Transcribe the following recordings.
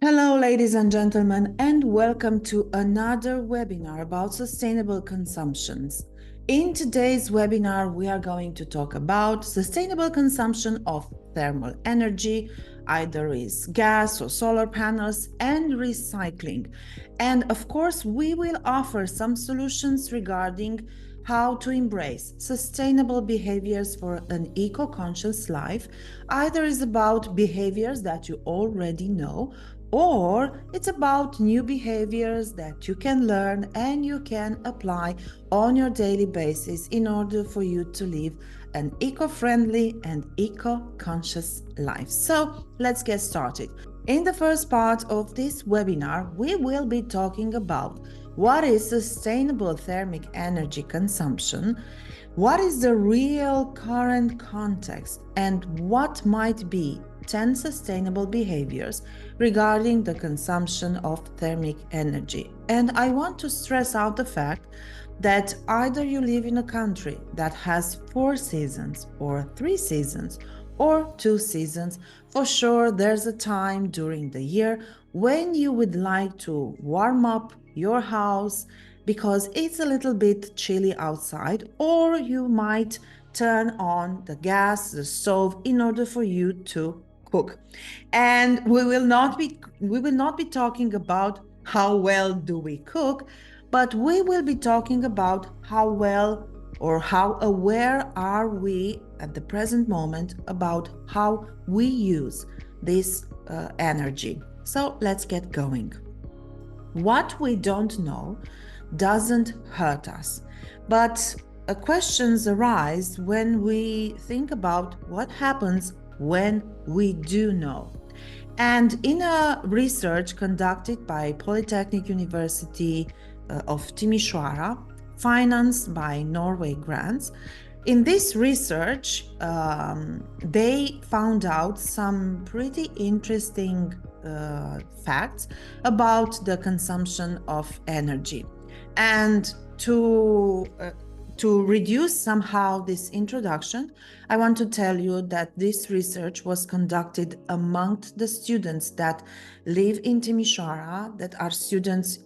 Hello, ladies and gentlemen, and welcome to another webinar about sustainable consumptions. In today's webinar, we are going to talk about sustainable consumption of thermal energy, either is gas or solar panels, and recycling. And of course, we will offer some solutions regarding how to embrace sustainable behaviors for an eco-conscious life. Either is about behaviors that you already know, or it's about new behaviors that you can learn and you can apply on your daily basis in order for you to live an eco-friendly and eco-conscious life. So let's get started. In the first part of this webinar, we will be talking about what is sustainable thermic energy consumption, what is the real current context, and what might be 10 sustainable behaviors regarding the consumption of thermic energy. And I want to stress out the fact that either you live in a country that has 4 seasons or 3 seasons or 2 seasons, for sure there's a time during the year when you would like to warm up your house because it's a little bit chilly outside, or you might turn on the gas, the stove, in order for you to cook. And we will not be talking about how well do we cook, but we will be talking about how well or how aware are we at the present moment about how we use this energy. So let's get going. What we don't know doesn't hurt us, but questions arise when we think about what happens when we do know. And in a research conducted by Polytechnic University of Timisoara, financed by Norway grants, in this research, they found out some pretty interesting facts about the consumption of energy. And to reduce somehow this introduction, I want to tell you that this research was conducted amongst the students that live in Timisoara, that are students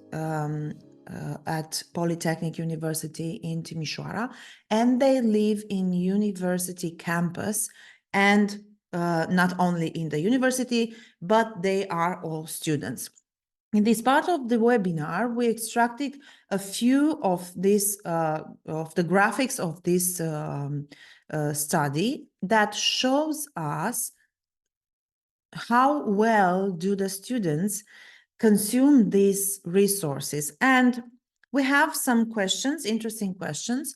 at Polytechnic University in Timisoara, and they live in university campus, and not only in the university, but they are all students. In this part of the webinar, we extracted a few of these of the graphics of this study that shows us how well do the students consume these resources. And we have some questions, interesting questions,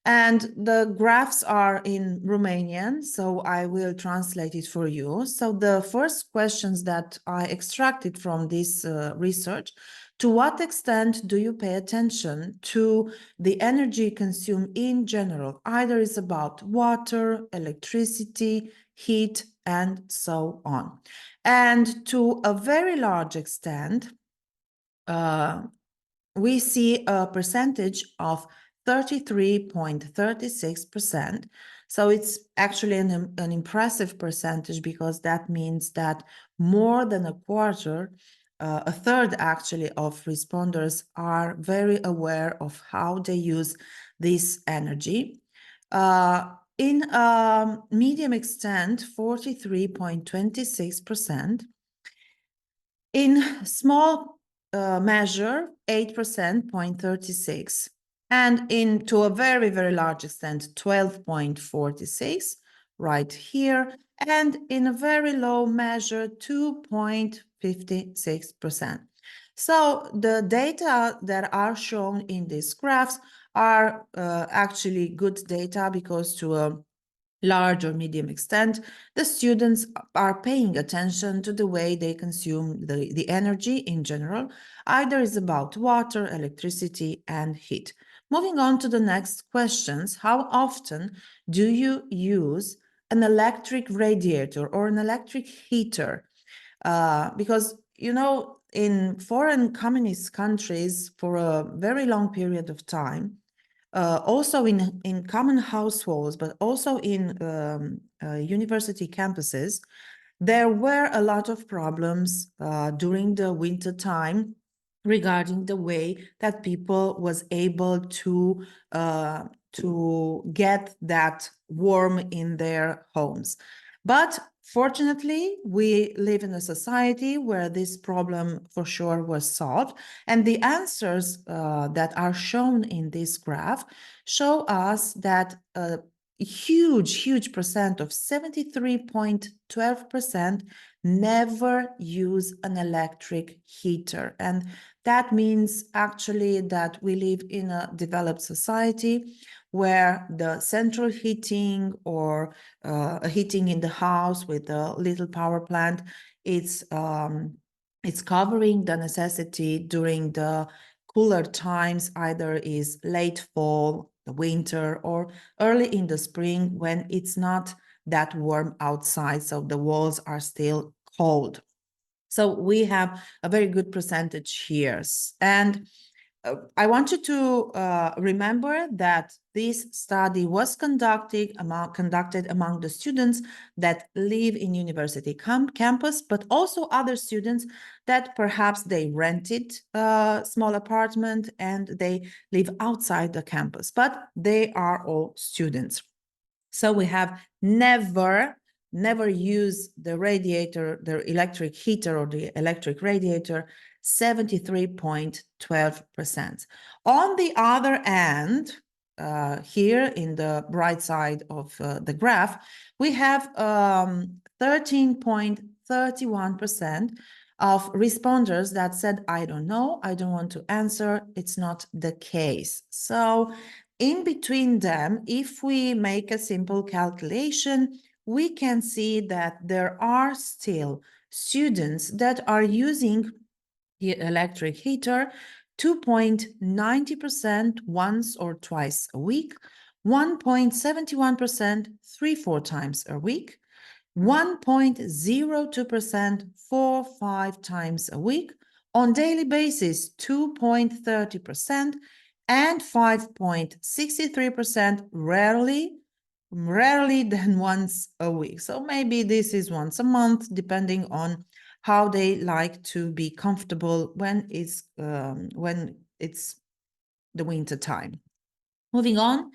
and the graphs are in Romanian, so I will translate it for you. So the first questions that I extracted from this research: to what extent do you pay attention to the energy consumed in general? Either it's about water, electricity, heat, and so on. And to a very large extent, we see a percentage of 33.36%. So it's actually an impressive percentage, because that means that more than a quarter, a third actually, of responders are very aware of how they use this energy. In a medium extent, 43.26%. In small measure, 8%, 0.36, and to a very, very large extent, 12.46, right here, and in a very low measure, 2.56%. So the data that are shown in these graphs are actually good data, because to a large or medium extent, the students are paying attention to the way they consume the energy in general. Either is about water, electricity, and heat. Moving on to the next questions: how often do you use an electric radiator or an electric heater? Because, you know, in foreign communist countries for a very long period of time, also in common households, but also in university campuses, There were a lot of problems during the winter time regarding the way that people was able to get that warm in their homes. But fortunately, we live in a society where this problem for sure was solved. And the answers that are shown in this graph show us that a huge percent of 73.12% never use an electric heater. And that means actually that we live in a developed society where the central heating or a heating in the house with a little power plant, it's covering the necessity during the cooler times, either is late fall, the winter, or early in the spring when it's not that warm outside, so the walls are still cold. So we have a very good percentage here. And I want you to remember that this study was conducted among the students that live in university campus, but also other students that perhaps they rented a small apartment and they live outside the campus, but they are all students. So we have never use the radiator, the electric heater or the electric radiator, 73.12%. On the other hand, here in the right side of the graph, we have 13.31% of responders that said, I don't know, I don't want to answer, it's not the case. So in between them, if we make a simple calculation, we can see that there are still students that are using the electric heater 2.90% once or twice a week, 1.71% 3-4 times a week, 1.02% 4-5 times a week, on daily basis 2.30%, and 5.63% rarely than once a week. So maybe this is once a month, depending on how they like to be comfortable when it's the winter time. Moving on,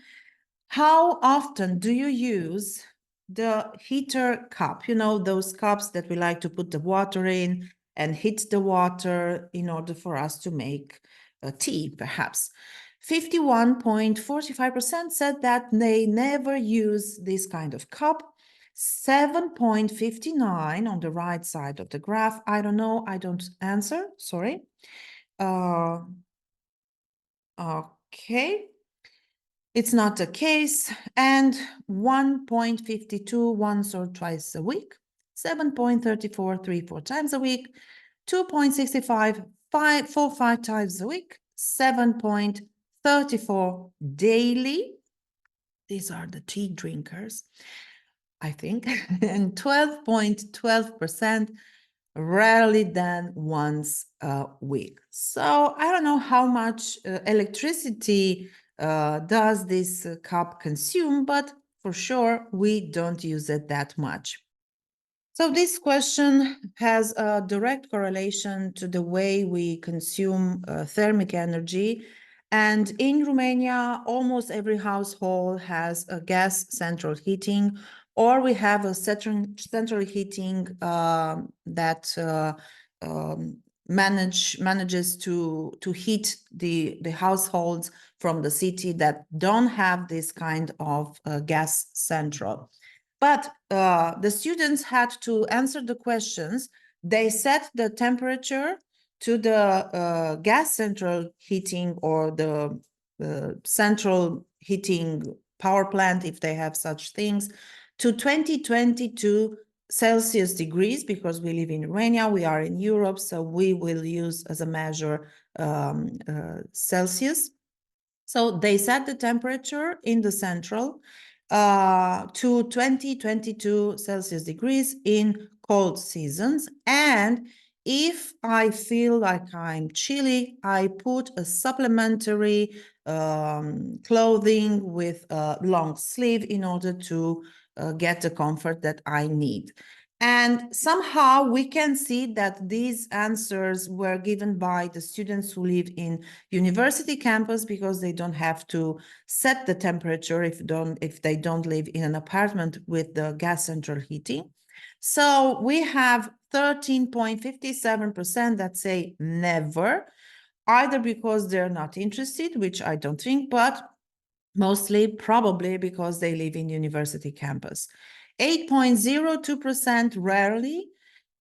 how often do you use the heater cup? You know, those cups that we like to put the water in and heat the water in order for us to make tea, perhaps. 51.45% said that they never use this kind of cup. 7.59 on the right side of the graph. I don't know. I don't answer. Sorry. Okay. It's not the case. And 1.52 once or twice a week. 7.34 3-4 times a week. 2.65 4-5 times a week. 7.34 daily. These are the tea drinkers, I think. And 12.12% rarely than once a week. So I don't know how much electricity does this cup consume, but for sure we don't use it that much. So this question has a direct correlation to the way we consume thermic energy. And in Romania, almost every household has a gas central heating, or we have a central heating that manages to heat the households from the city that don't have this kind of gas central. But the students had to answer the questions. They set the temperature to the gas central heating or the central heating power plant, if they have such things, to 2022 Celsius degrees, because we live in Romania, we are in Europe, so we will use as a measure Celsius. So they set the temperature in the central to 20-22 Celsius degrees in cold seasons. And if I feel like I'm chilly, I put a supplementary clothing with a long sleeve in order to get the comfort that I need. And somehow we can see that these answers were given by the students who live in university campus, because they don't have to set the temperature if they don't live in an apartment with the gas central heating. So we have 13.57% that say never, either because they're not interested, which I don't think, but mostly probably because they live in university campus. 8.02% rarely,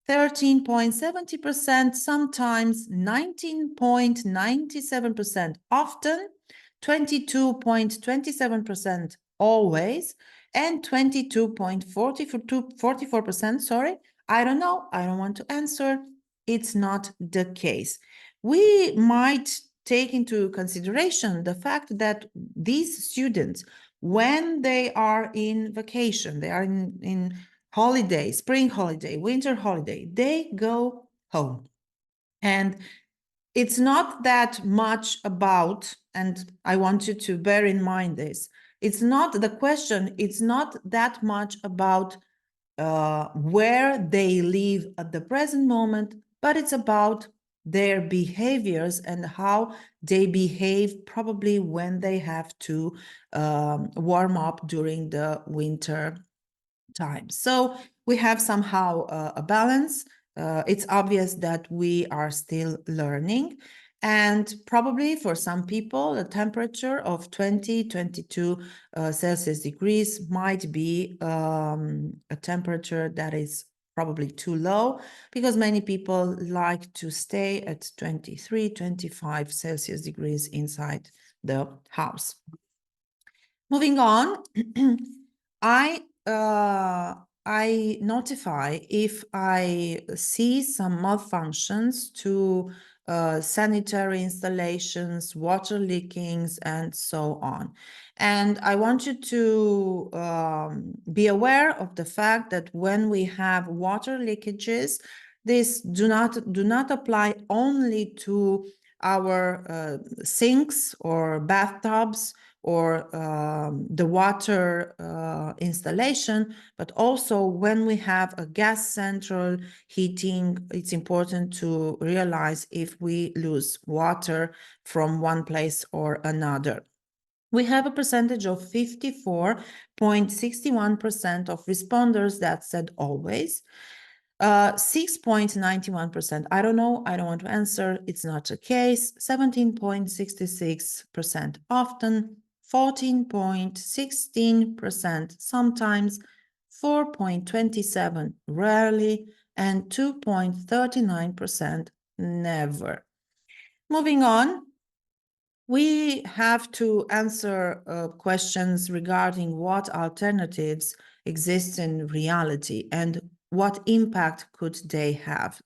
13.70% sometimes, 19.97% often, 22.27% always, and 22.44%, sorry, I don't know, I don't want to answer, it's not the case. We might take into consideration the fact that these students, when they are in vacation, they are in holiday, spring holiday, winter holiday, they go home. And it's not that much about, and I want you to bear in mind this, it's not the question, it's not that much about where they live at the present moment, but it's about their behaviors and how they behave probably when they have to warm up during the winter time. So we have somehow a balance. It's obvious that we are still learning. And probably for some people, a temperature of 20, 22 Celsius degrees might be a temperature that is probably too low, because many people like to stay at 23, 25 Celsius degrees inside the house. Moving on, I notify if I see some malfunctions to sanitary installations, water leakings, and so on. And I want you to be aware of the fact that when we have water leakages, this do not apply only to our sinks or bathtubs or the water installation, but also when we have a gas central heating, it's important to realize if we lose water from one place or another. We have a percentage of 54.61% of responders that said always. 6.91%, I don't know, I don't want to answer, it's not the case. 17.66% often, 14.16% sometimes, 4.27% rarely, and 2.39% never. Moving on, we have to answer questions regarding what alternatives exist in reality and what impact could they have.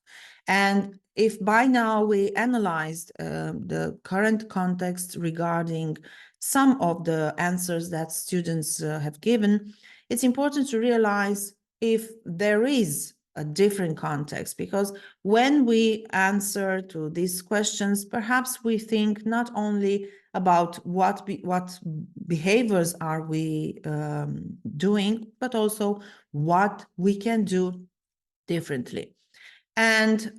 And if by now we analyzed the current context regarding some of the answers that students have given, it's important to realize if there is a different context, because when we answer to these questions, perhaps we think not only about what behaviors are we doing, but also what we can do differently. And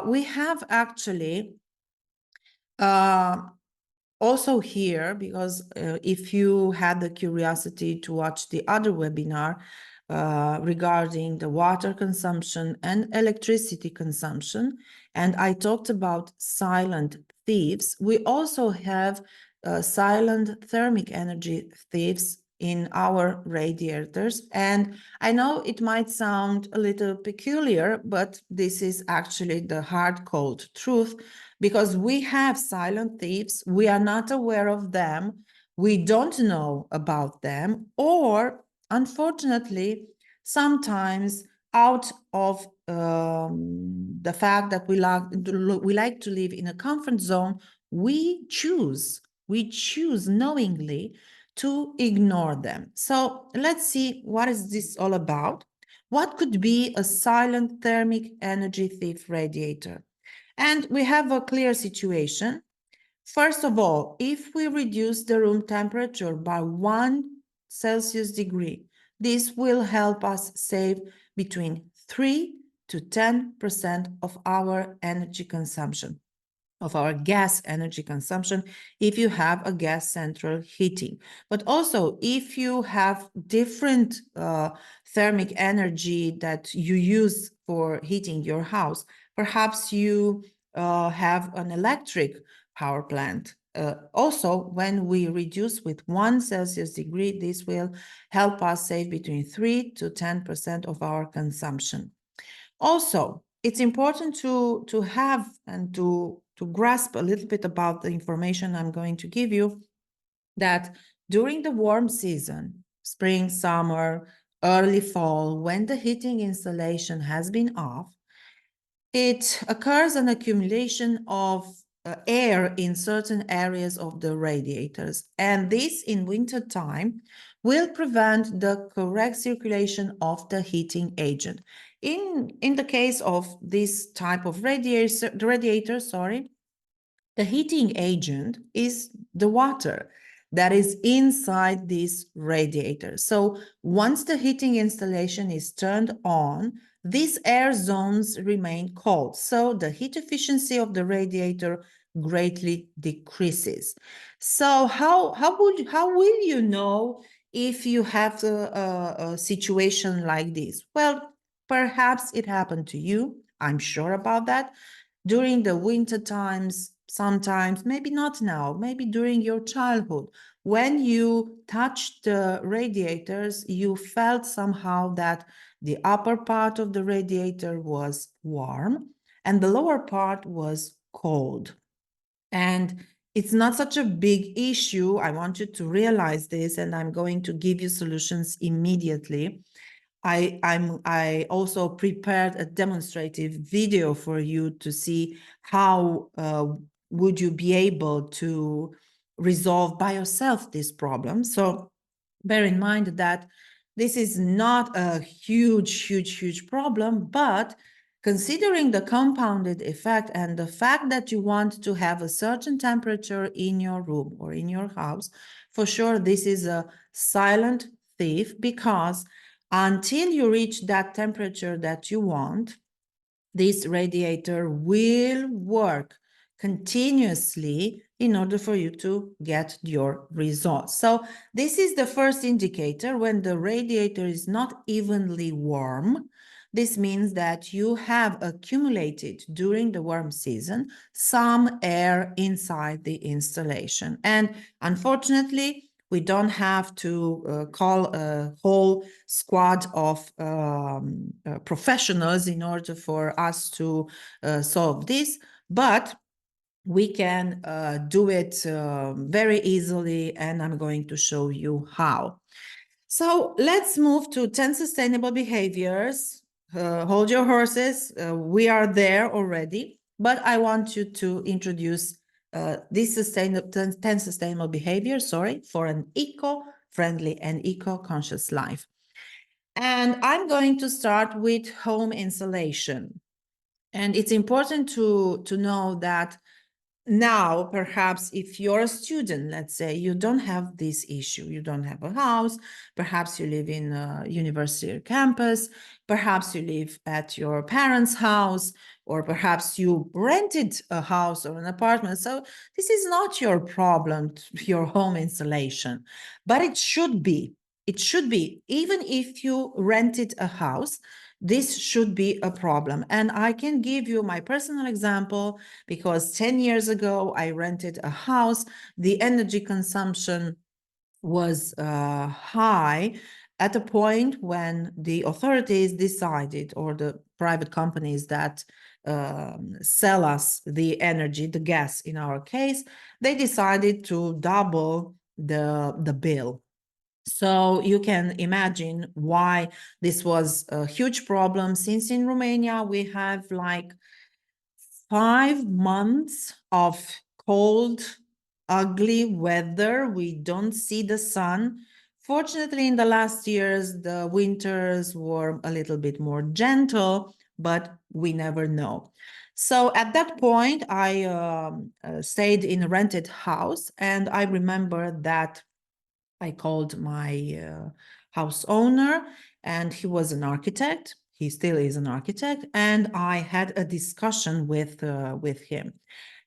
we have actually also here, because if you had the curiosity to watch the other webinar regarding the water consumption and electricity consumption, and I talked about silent thieves, we also have silent thermic energy thieves in our radiators. And I know it might sound a little peculiar, but this is actually the hard cold truth, because we have silent thieves, we are not aware of them, we don't know about them, or unfortunately, sometimes out of the fact that we like to live in a comfort zone, we choose knowingly to ignore them. So let's see, what is this all about? What could be a silent thermic energy thief radiator? And we have a clear situation. First of all, if we reduce the room temperature by 1 Celsius degree, this will help us save between 3 to 10% of our energy consumption, of our gas energy consumption, if you have a gas central heating. But also, if you have different thermic energy that you use for heating your house, perhaps you have an electric power plant. Also, when we reduce with 1 Celsius degree, this will help us save between 3 to 10% of our consumption. Also, it's important to have and to grasp a little bit about the information I'm going to give you, that during the warm season, spring, summer, early fall, when the heating installation has been off, it occurs an accumulation of air in certain areas of the radiators. And this in winter time will prevent the correct circulation of the heating agent. In the case of this type of radiator, the heating agent is the water that is inside this radiator. So once the heating installation is turned on, these air zones remain cold. So the heat efficiency of the radiator greatly decreases. So how will you know if you have a situation like this? Well, perhaps it happened to you. I'm sure about that during the winter times, sometimes, maybe not now, maybe during your childhood. When you touched the radiators, you felt somehow that the upper part of the radiator was warm and the lower part was cold. And it's not such a big issue. I want you to realize this, and I'm going to give you solutions immediately. I also prepared a demonstrative video for you to see how would you be able to resolve by yourself this problem. So bear in mind that this is not a huge problem, but considering the compounded effect and the fact that you want to have a certain temperature in your room or in your house, for sure this is a silent thief, because until you reach that temperature that you want, this radiator will work continuously in order for you to get your results. So this is the first indicator. When the radiator is not evenly warm, this means that you have accumulated during the warm season some air inside the installation. And unfortunately, we don't have to call a whole squad of professionals in order for us to solve this, but we can do it very easily, and I'm going to show you how. So let's move to 10 sustainable behaviors. Hold your horses. We are there already, but I want you to introduce these 10 sustainable behaviors, for an eco-friendly and eco-conscious life. And I'm going to start with home insulation. And it's important to know that now, perhaps if you're a student, let's say you don't have this issue, you don't have a house, perhaps you live in a university campus, perhaps you live at your parents' house, or perhaps you rented a house or an apartment. So this is not your problem, your home installation, but it should be. It should be, even if you rented a house, this should be a problem. And I can give you my personal example, because 10 years ago, I rented a house. The energy consumption was high at a point when the authorities decided, or the private companies that sell us the energy, the gas in our case, they decided to double the bill. So you can imagine why this was a huge problem, since in Romania we have like 5 months of cold, ugly weather. We don't see the sun. Fortunately, in the last years, the winters were a little bit more gentle, but we never know. So at that point, I stayed in a rented house, and I remember that I called my house owner, and he was an architect. he still is an architect, and I had a discussion with him.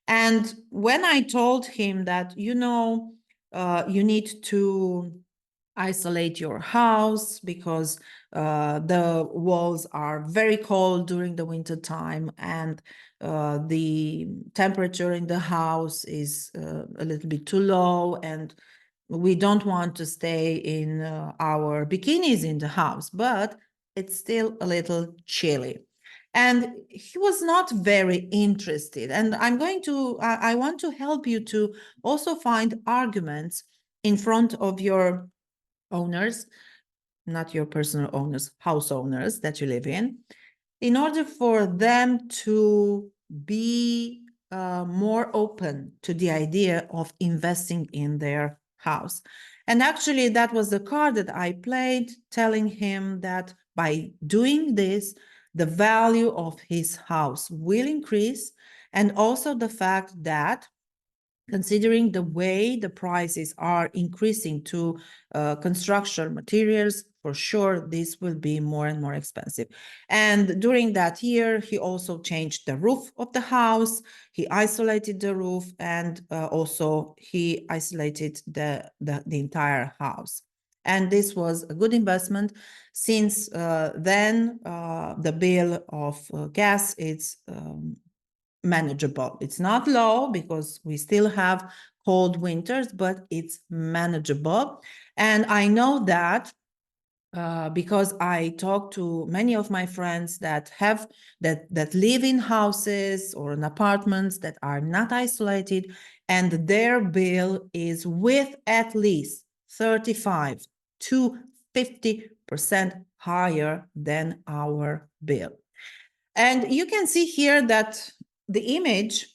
And when I told him that, you need to isolate your house because the walls are very cold during the winter time, and the temperature in the house is a little bit too low, and we don't want to stay in our bikinis in the house, but it's still a little chilly. And he was not very interested. And I want to help you to also find arguments in front of your owners, not your personal owners, house owners that you live in order for them to be more open to the idea of investing in their house. And actually, that was the card that I played, telling him that by doing this, the value of his house will increase, and also the fact that, considering the way the prices are increasing to construction materials, for sure, this will be more and more expensive. And during that year, he also changed the roof of the house. He isolated the roof, and also he isolated the entire house. And this was a good investment, since then the bill of gas is manageable. It's not low because we still have cold winters, but it's manageable. And I know that because I talk to many of my friends that have that live in houses or in apartments that are not isolated, and their bill is with at least 35 to 50% higher than our bill. And you can see here that the image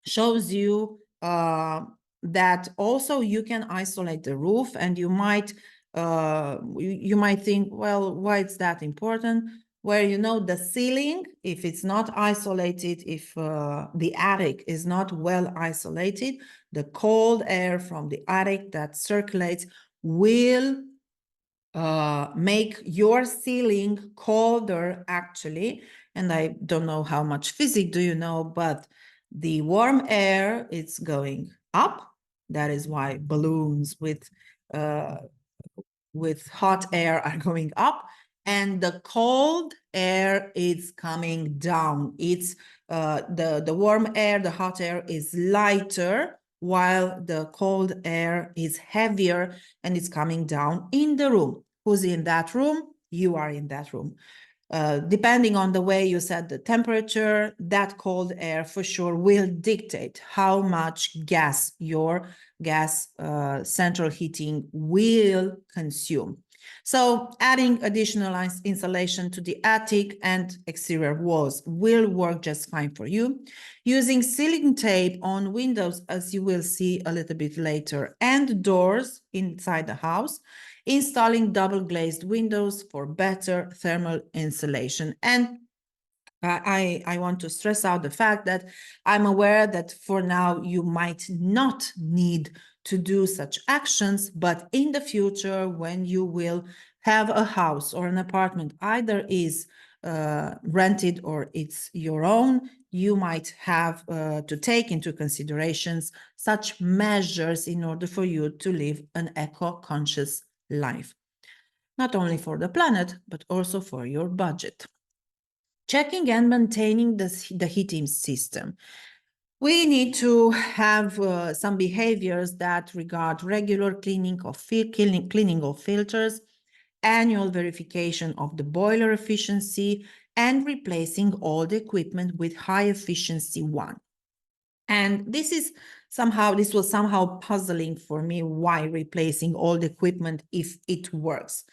shows you that also you can isolate the roof, and you might think, well, why is that important? Where the ceiling, if it's not isolated, if the attic is not well isolated, the cold air from the attic that circulates will make your ceiling colder, actually. And I don't know how much physics do you know, but the warm air is going up. That is why balloons with hot air are going up, and the cold air is coming down. It's the warm air, the hot air is lighter, while the cold air is heavier, and it's coming down in the room. Who's in that room? You are in that room. Depending on the way you set the temperature, that cold air for sure will dictate how much gas your gas central heating will consume. So adding additional insulation to the attic and exterior walls will work just fine for you. Using ceiling tape on windows, as you will see a little bit later, and doors inside the house, installing double glazed windows for better thermal insulation. And I want to stress out the fact that I'm aware that for now you might not need to do such actions, but in the future, when you will have a house or an apartment, either is rented or it's your own, you might have to take into considerations such measures in order for you to live an eco-conscious life, not only for the planet, but also for your budget. Checking and maintaining the heating system. We need to have some behaviors that regard regular cleaning of filters, annual verification of the boiler efficiency, and replacing all the equipment with high efficiency one. And this was somehow puzzling for me, why replacing all the equipment if it works.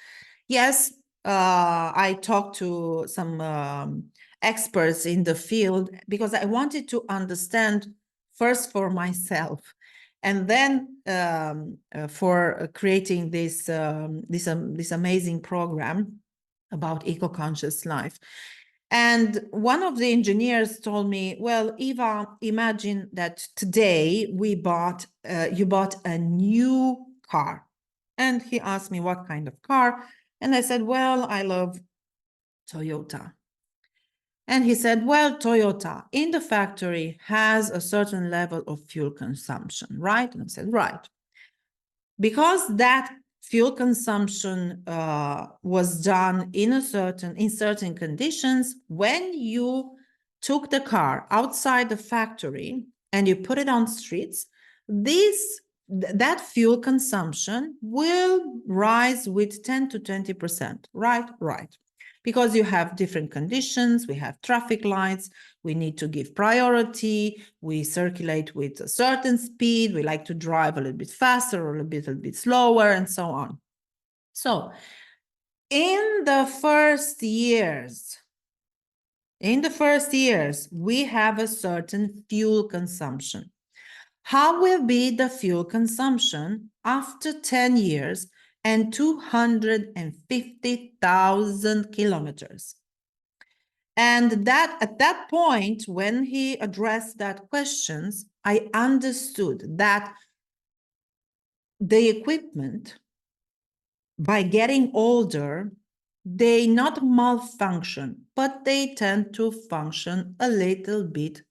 Yes, I talked to some experts in the field because I wanted to understand first for myself, and then for creating this amazing program about eco-conscious life. And one of the engineers told me, well, Eva, imagine that today you bought a new car. And he asked me what kind of car. And I said, well, I love Toyota. And he said, well, Toyota in the factory has a certain level of fuel consumption, right? And I said, right. Because that fuel consumption was done in certain conditions, when you took the car outside the factory and you put it on streets, that fuel consumption will rise with 10 to 20%. Right. Because you have different conditions, we have traffic lights, we need to give priority, we circulate with a certain speed, we like to drive a little bit faster or a little bit slower, and so on. So in the first years, we have a certain fuel consumption. How will be the fuel consumption after 10 years and 250,000 kilometers? And that at that point, when he addressed that questions, I understood that the equipment, by getting older, they not malfunction, but they tend to function a little bit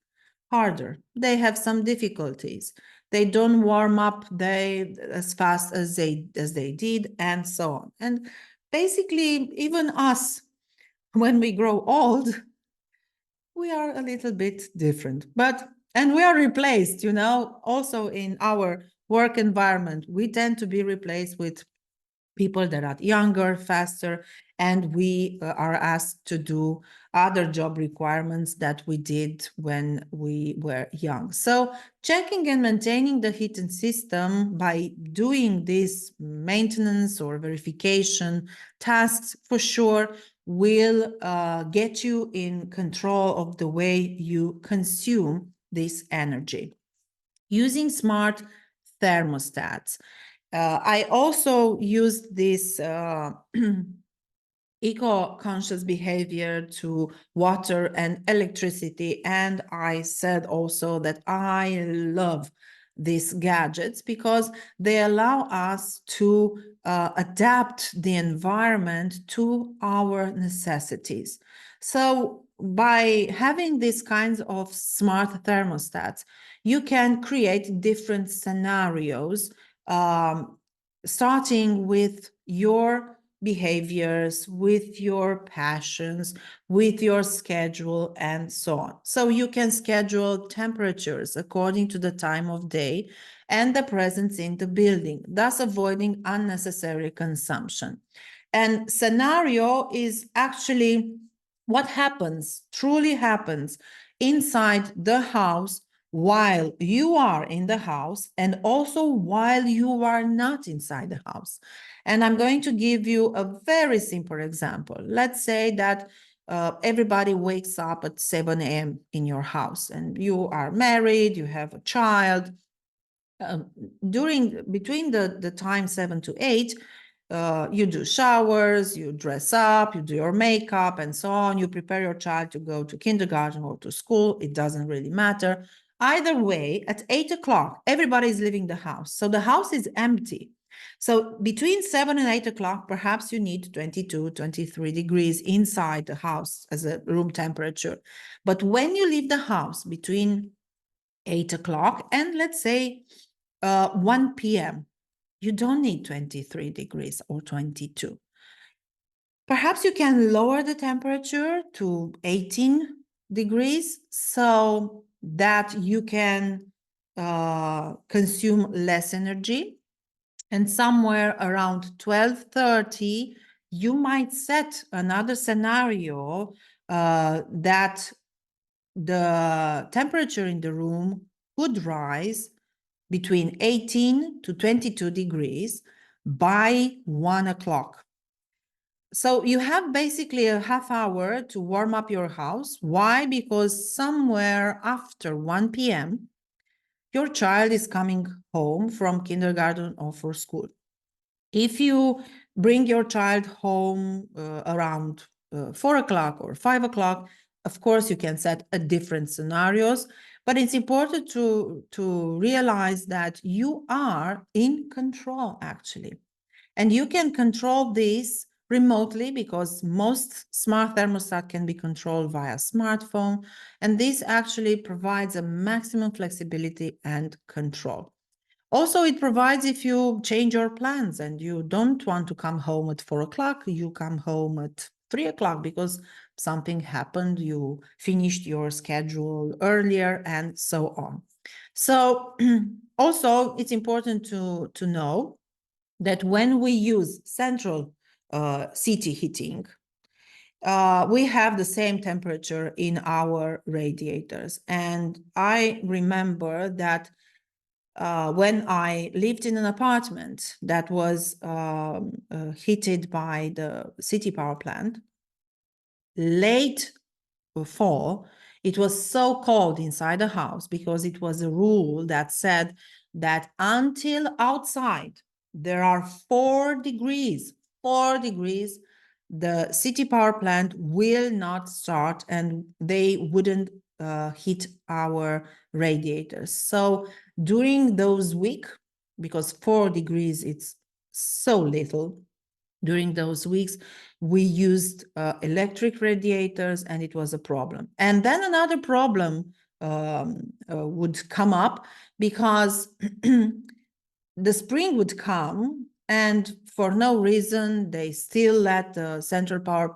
harder. They have some difficulties. They don't warm up as fast as they did, and so on. And basically, even us, when we grow old, we are a little bit different, and we are replaced, also in our work environment. We tend to be replaced with people that are younger, faster, and we are asked to do other job requirements that we did when we were young. So checking and maintaining the heating system by doing this maintenance or verification tasks for sure will get you in control of the way you consume this energy. Using smart thermostats. I also used this eco-conscious behavior to water and electricity. And I said also that I love these gadgets because they allow us to adapt the environment to our necessities. So by having these kinds of smart thermostats, you can create different scenarios, starting with your behaviors, with your passions, with your schedule, and so on. So you can schedule temperatures according to the time of day and the presence in the building, thus avoiding unnecessary consumption. And scenario is actually what happens, truly happens inside the house while you are in the house and also while you are not inside the house. And I'm going to give you a very simple example. Let's say that everybody wakes up at 7 a.m. in your house and you are married, you have a child. Between the time 7 to 8, you do showers, you dress up, you do your makeup and so on. You prepare your child to go to kindergarten or to school. It doesn't really matter. Either way, at 8 o'clock, everybody is leaving the house. So the house is empty. So between 7 and 8 o'clock, perhaps you need 22, 23 degrees inside the house as a room temperature. But when you leave the house between 8 o'clock and let's say 1 p.m., you don't need 23 degrees or 22. Perhaps you can lower the temperature to 18 degrees so that you can consume less energy. And somewhere around 12:30, you might set another scenario that the temperature in the room could rise between 18 to 22 degrees by 1 o'clock. So you have basically a half hour to warm up your house. Why? Because somewhere after 1 p.m., your child is coming home from kindergarten or for school. If you bring your child home around 4 o'clock or 5 o'clock, of course, you can set a different scenarios, but it's important to realize that you are in control, actually. And you can control this remotely because most smart thermostat can be controlled via smartphone, and this actually provides a maximum flexibility and control. Also, it provides if you change your plans and you don't want to come home at 4 o'clock, you come home at 3 o'clock because something happened, you finished your schedule earlier, and so on. So also, it's important to know that when we use central city heating, we have the same temperature in our radiators. And I remember that when I lived in an apartment that was heated by the city power plant, late fall, it was so cold inside the house because it was a rule that said that until outside there are 4 degrees, the city power plant will not start and they wouldn't heat our radiators. So during those weeks, because 4 degrees, it's so little, during those weeks, we used electric radiators and it was a problem. And then another problem would come up because the spring would come and for no reason, they still let the central power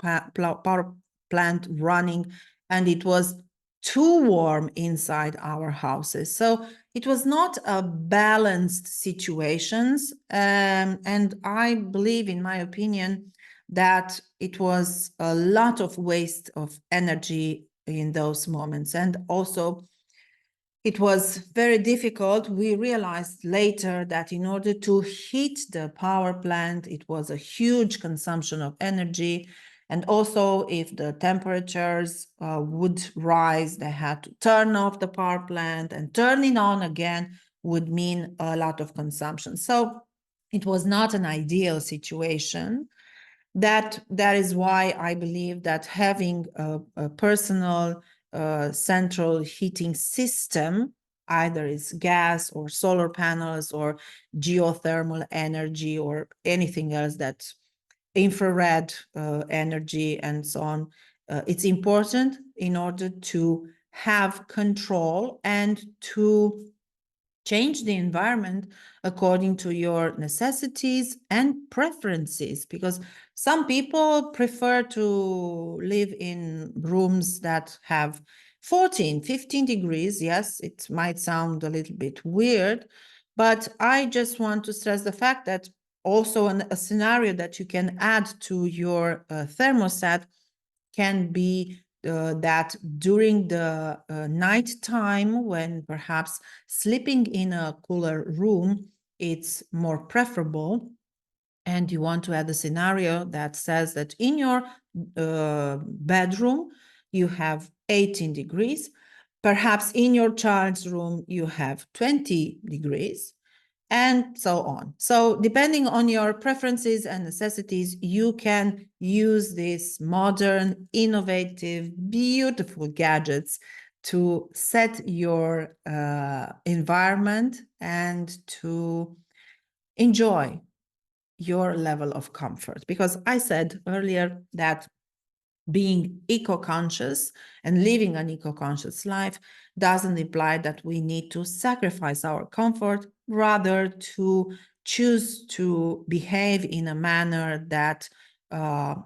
plant running and it was too warm inside our houses. So it was not a balanced situations. And I believe, in my opinion, that it was a lot of waste of energy in those moments. And also, it was very difficult. We realized later that in order to heat the power plant, it was a huge consumption of energy. And also, if the temperatures would rise, they had to turn off the power plant, and turning on again would mean a lot of consumption. So it was not an ideal situation. That is why I believe that having a personal central heating system, either it's gas or solar panels or geothermal energy or anything else, that infrared energy and so on, it's important in order to have control and to change the environment according to your necessities and preferences, because some people prefer to live in rooms that have 14, 15 degrees. Yes, it might sound a little bit weird, but I just want to stress the fact that also a scenario that you can add to your thermostat can be that during the night time, when perhaps sleeping in a cooler room, it's more preferable. And you want to add a scenario that says that in your bedroom, you have 18 degrees. Perhaps in your child's room, you have 20 degrees, and so on. So depending on your preferences and necessities, you can use these modern, innovative, beautiful gadgets to set your environment and to enjoy your level of comfort. Because I said earlier that being eco-conscious and living an eco-conscious life doesn't imply that we need to sacrifice our comfort, rather to choose to behave in a manner that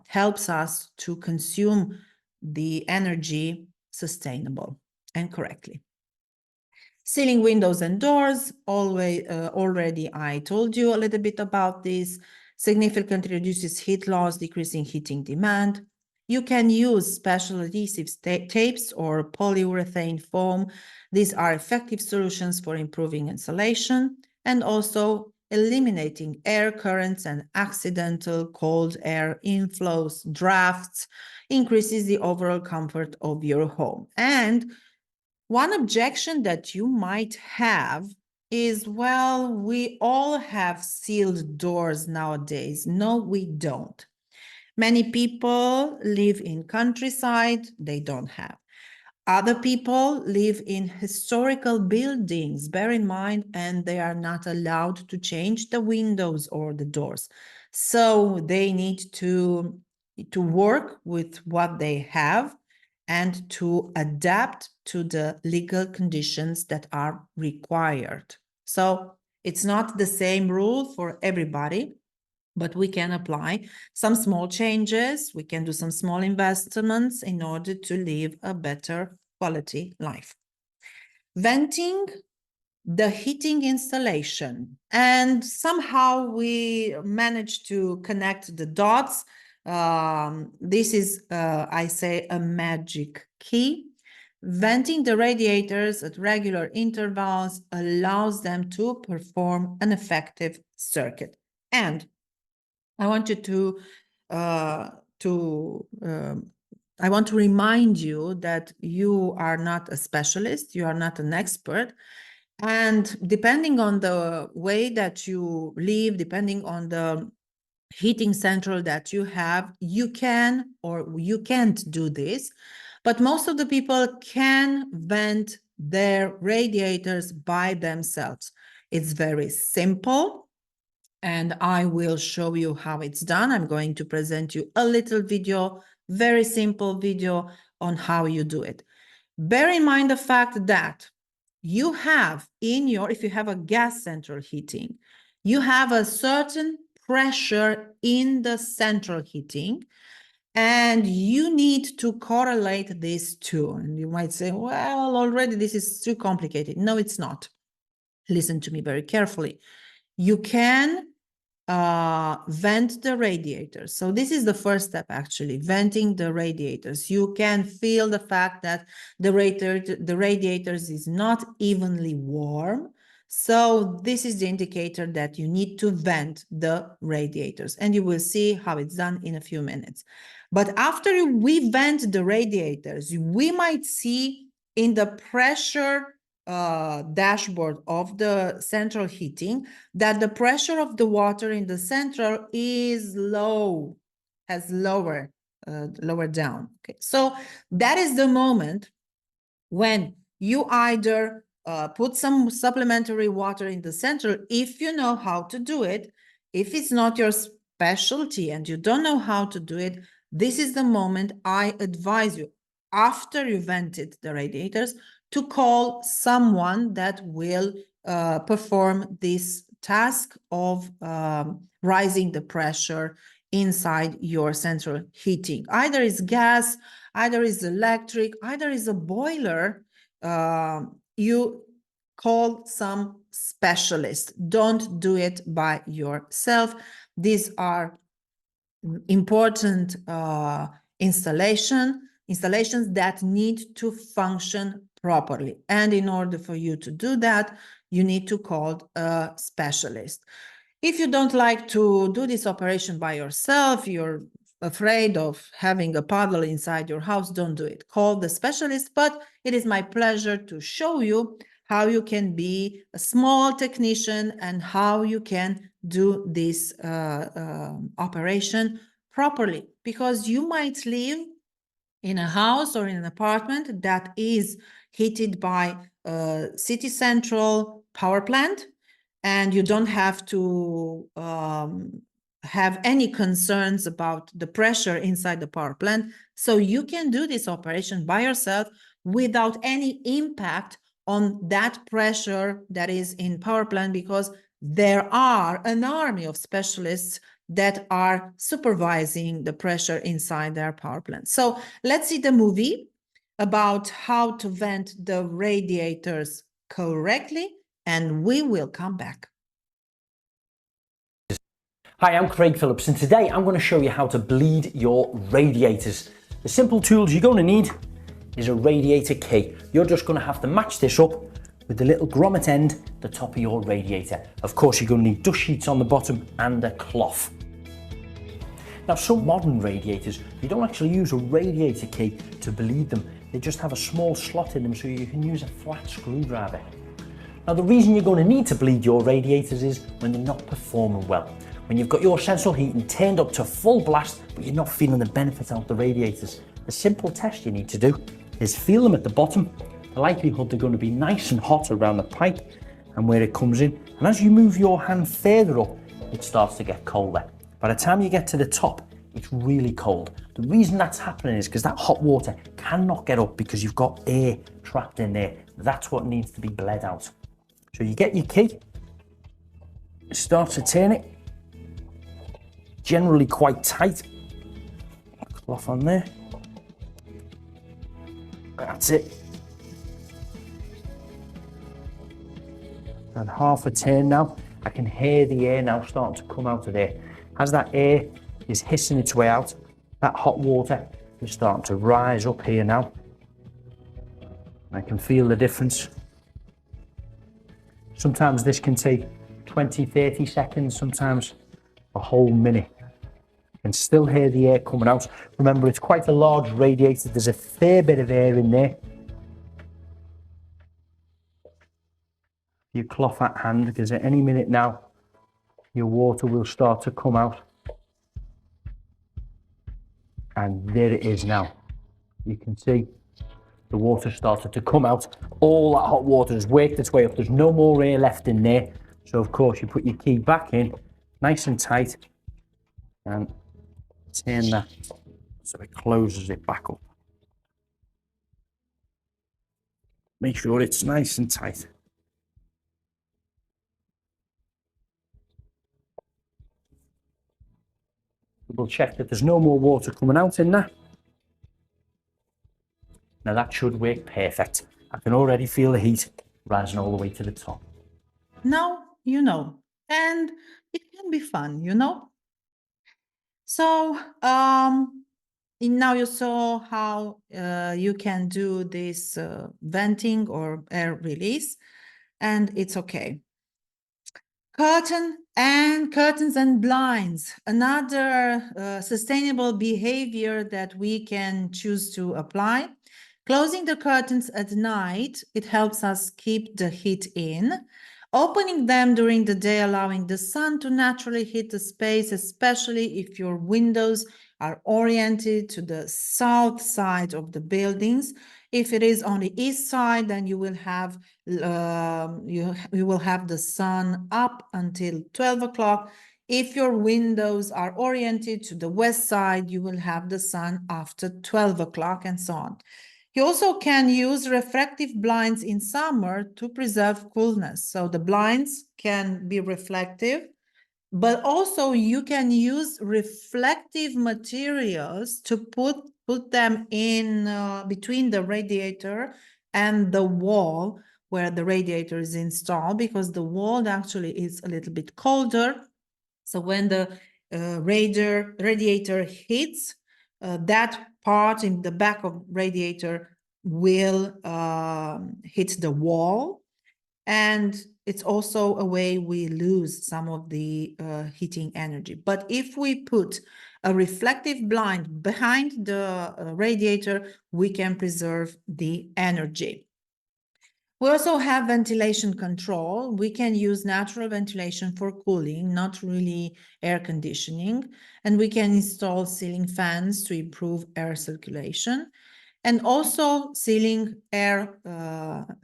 helps us to consume the energy sustainable and correctly. Sealing windows and doors, already I told you a little bit about this. Significantly reduces heat loss, decreasing heating demand. You can use special adhesive tapes or polyurethane foam. These are effective solutions for improving insulation and also eliminating air currents and accidental cold air inflows, drafts, increases the overall comfort of your home. And one objection that you might have is, well, we all have sealed doors nowadays. No, we don't. Many people live in countryside, they don't have. Other people live in historical buildings, bear in mind, and they are not allowed to change the windows or the doors. So they need to work with what they have and to adapt to the legal conditions that are required. So it's not the same rule for everybody, but we can apply some small changes. We can do some small investments in order to live a better quality life. Venting the heating installation, and somehow we managed to connect the dots. This is, I say, a magic key. Venting the radiators at regular intervals allows them to perform an effective circuit. And I want you to I want to remind you that you are not a specialist, you are not an expert. And depending on the way that you live, depending on the heating central that you have, you can or you can't do this. But most of the people can vent their radiators by themselves. It's very simple, and I will show you how it's done. I'm going to present you a little video, very simple video on how you do it. Bear in mind the fact that you have if you have a gas central heating, you have a certain pressure in the central heating, and you need to correlate these two. And you might say, well, already this is too complicated. No, it's not. Listen to me very carefully. You can vent the radiators. So this is the first step, actually, venting the radiators. You can feel the fact that the radiators is not evenly warm. So this is the indicator that you need to vent the radiators, and you will see how it's done in a few minutes. But after we vent the radiators, we might see in the pressure dashboard of the central heating that the pressure of the water in the central is low, has lower down. Okay, so that is the moment when you either put some supplementary water in the central, if you know how to do it. If it's not your specialty and you don't know how to do it, this is the moment I advise you, after you vented the radiators, to call someone that will perform this task of rising the pressure inside your central heating. Either it's gas, either it's electric, either it's a boiler. You call some specialist. Don't do it by yourself. These are important installations that need to function properly. And in order for you to do that, you need to call a specialist. If you don't like to do this operation by yourself, you're afraid of having a puddle inside your house, don't do it. Call the specialist, but it is my pleasure to show you how you can be a small technician and how you can do this operation properly, because you might live in a house or in an apartment that is heated by a city central power plant, and you don't have to have any concerns about the pressure inside the power plant. So you can do this operation by yourself without any impact on that pressure that is in power plant, because there are an army of specialists that are supervising the pressure inside their power plant. So let's see the movie about how to vent the radiators correctly, and we will come back. Hi, I'm Craig Phillips, and today I'm going to show you how to bleed your radiators. The simple tools you're going to need is a radiator key. You're just going to have to match this up with the little grommet end at the top of your radiator. Of course, you're going to need dust sheets on the bottom and a cloth. Now, some modern radiators, you don't actually use a radiator key to bleed them. They just have a small slot in them, so you can use a flat screwdriver. Now, the reason you're going to need to bleed your radiators is when they're not performing well. When you've got your central heating turned up to full blast, but you're not feeling the benefit out of the radiators. The simple test you need to do is feel them at the bottom. The likelihood they're going to be nice and hot around the pipe and where it comes in. And as you move your hand further up, it starts to get colder. By the time you get to the top, it's really cold. The reason that's happening is because that hot water cannot get up because you've got air trapped in there. That's what needs to be bled out. So you get your key, start to turn it, generally quite tight. Cloth on there. That's it. And half a turn now. I can hear the air now starting to come out of there. As that air is hissing its way out, that hot water is starting to rise up here now. I can feel the difference. Sometimes this can take 20, 30 seconds, sometimes a whole minute. You can still hear the air coming out. Remember, it's quite a large radiator. There's a fair bit of air in there. Your cloth at hand, because at any minute now, your water will start to come out. And there it is now. You can see the water started to come out. All that hot water has worked its way up. There's no more air left in there. So of course you put your key back in, nice and tight, and turn that so it closes it back up. Make sure it's nice and tight. Double check that there's no more water coming out in there. Now that should work perfect. I can already feel the heat rising all the way to the top. Now you know, and it can be fun, you know. So now you saw how you can do this venting or air release, and it's okay. Curtains and blinds. Another sustainable behavior that we can choose to apply. Closing the curtains at night, it helps us keep the heat in. Opening them during the day, allowing the sun to naturally hit the space, especially if your windows are oriented to the south side of the buildings. If it is on the east side, then you will have you will have the sun up until 12 o'clock. If your windows are oriented to the west side, you will have the sun after 12 o'clock and so on. You also can use refractive blinds in summer to preserve coolness. So the blinds can be reflective, but also you can use reflective materials to put them in between the radiator and the wall where the radiator is installed, because the wall actually is a little bit colder. So when the radiator hits, that part in the back of radiator will hit the wall, and it's also a way we lose some of the heating energy. But if we put a reflective blind behind the radiator, we can preserve the energy. We also have ventilation control. We can use natural ventilation for cooling, not really air conditioning. And we can install ceiling fans to improve air circulation. And also ceiling air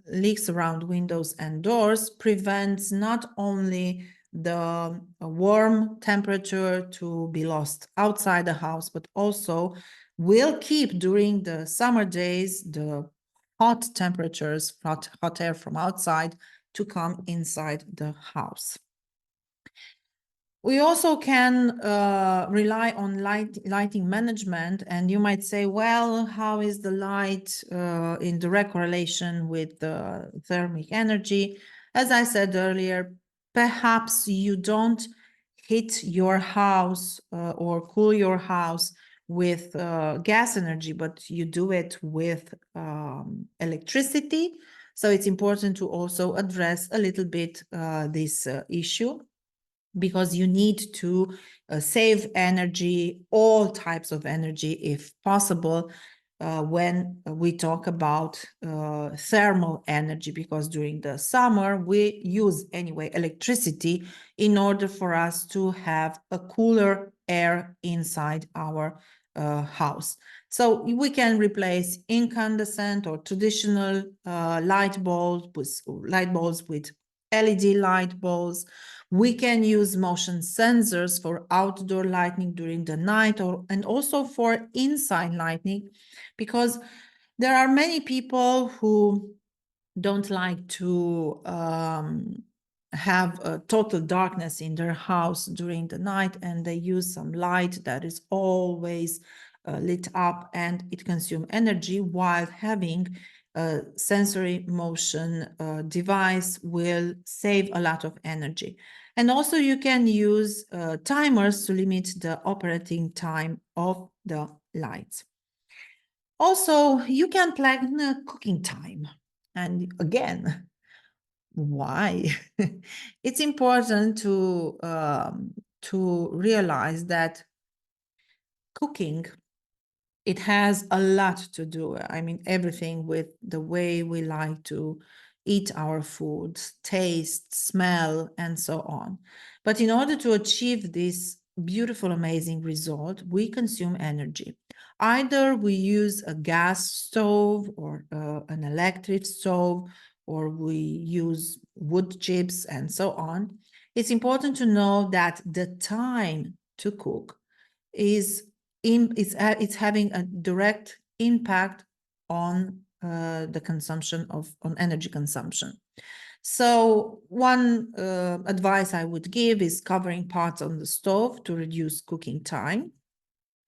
leaks around windows and doors prevents not only the warm temperature to be lost outside the house, but also will keep during the summer days the hot temperatures, hot air from outside to come inside the house. We also can rely on lighting management, and you might say, well, how is the light in direct correlation with the thermic energy? As I said earlier, perhaps you don't heat your house or cool your house with gas energy, but you do it with electricity. So it's important to also address a little bit this issue, because you need to save energy, all types of energy, if possible, when we talk about thermal energy, because during the summer we use anyway electricity in order for us to have a cooler air inside our house. So we can replace incandescent or traditional light bulbs with LED light bulbs. We can use motion sensors for outdoor lighting during the night, and also for inside lighting, because there are many people who don't like to have a total darkness in their house during the night, and they use some light that is always lit up, and it consumes energy, while having a sensory motion device will save a lot of energy. And also you can use timers to limit the operating time of the lights. Also, you can plan a cooking time. And again, why? It's important to realize that cooking, it has a lot to do. I mean, everything with the way we like to eat our food, taste, smell, and so on. But in order to achieve this beautiful, amazing result, we consume energy. Either we use a gas stove or an electric stove, or we use wood chips and so on. It's important to know that the time to cook it's having a direct impact on the consumption on energy consumption. So one advice I would give is covering parts on the stove to reduce cooking time.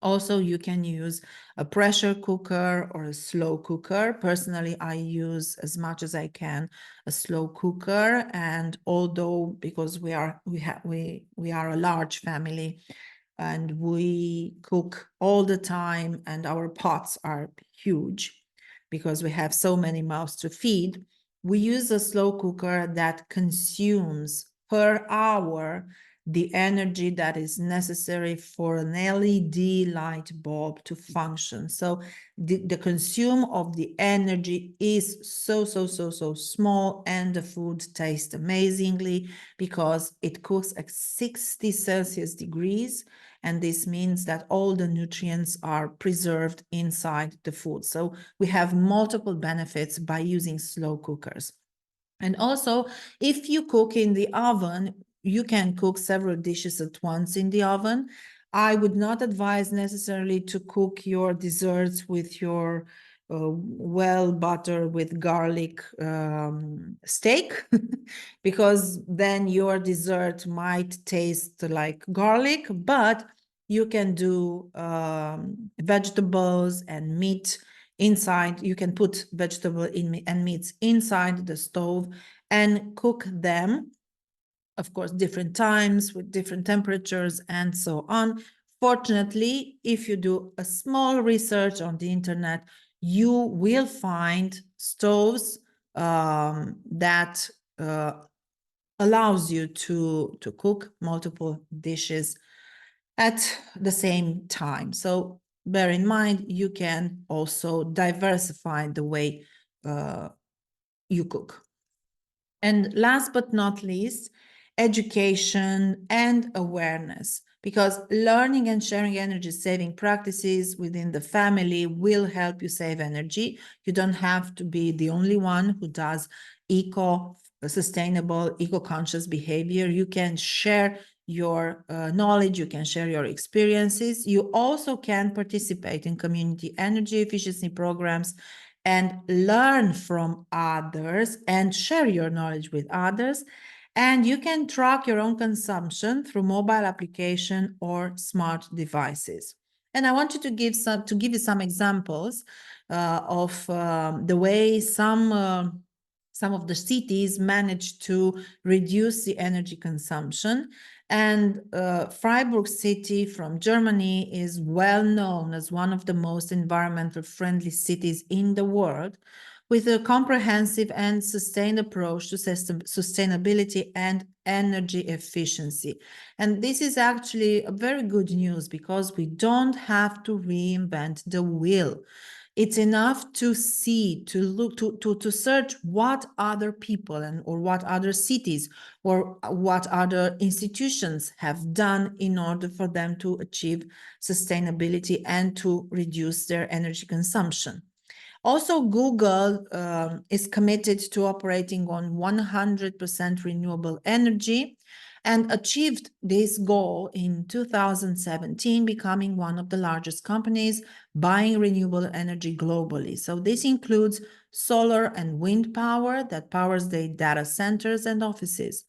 Also, you can use a pressure cooker or a slow cooker. Personally, I use, as much as I can, a slow cooker. And although, because we are a large family, and we cook all the time, and our pots are huge because we have so many mouths to feed, we use a slow cooker that consumes per hour the energy that is necessary for an LED light bulb to function. So the consume of the energy is so small, and the food tastes amazingly because it cooks at 60 Celsius degrees. And this means that all the nutrients are preserved inside the food. So we have multiple benefits by using slow cookers. And also, if you cook in the oven, you can cook several dishes at once in the oven. I would not advise necessarily to cook your desserts with your well butter with garlic steak, because then your dessert might taste like garlic. But you can do vegetables and meat inside. You can put vegetable and meats inside the stove and cook them, of course, different times with different temperatures and so on. Fortunately, if you do a small research on the internet, you will find stoves that allows you to cook multiple dishes at the same time. So bear in mind, you can also diversify the way you cook. And last but not least, education and awareness, because learning and sharing energy saving practices within the family will help you save energy. You don't have to be the only one who does sustainable, eco-conscious behavior. You can share your knowledge, you can share your experiences. You also can participate in community energy efficiency programs and learn from others and share your knowledge with others. And you can track your own consumption through mobile application or smart devices. And I want you to give you some examples of the way some of the cities manage to reduce the energy consumption. And Freiburg city from Germany is well known as one of the most environmental friendly cities in the world, with a comprehensive and sustained approach to sustainability and energy efficiency. And this is actually a very good news, because we don't have to reinvent the wheel. It's enough to see, to look, to search what other people or what other cities or what other institutions have done in order for them to achieve sustainability and to reduce their energy consumption. Also, Google is committed to operating on 100% renewable energy and achieved this goal in 2017, becoming one of the largest companies buying renewable energy globally. So this includes solar and wind power that powers the data centers and offices.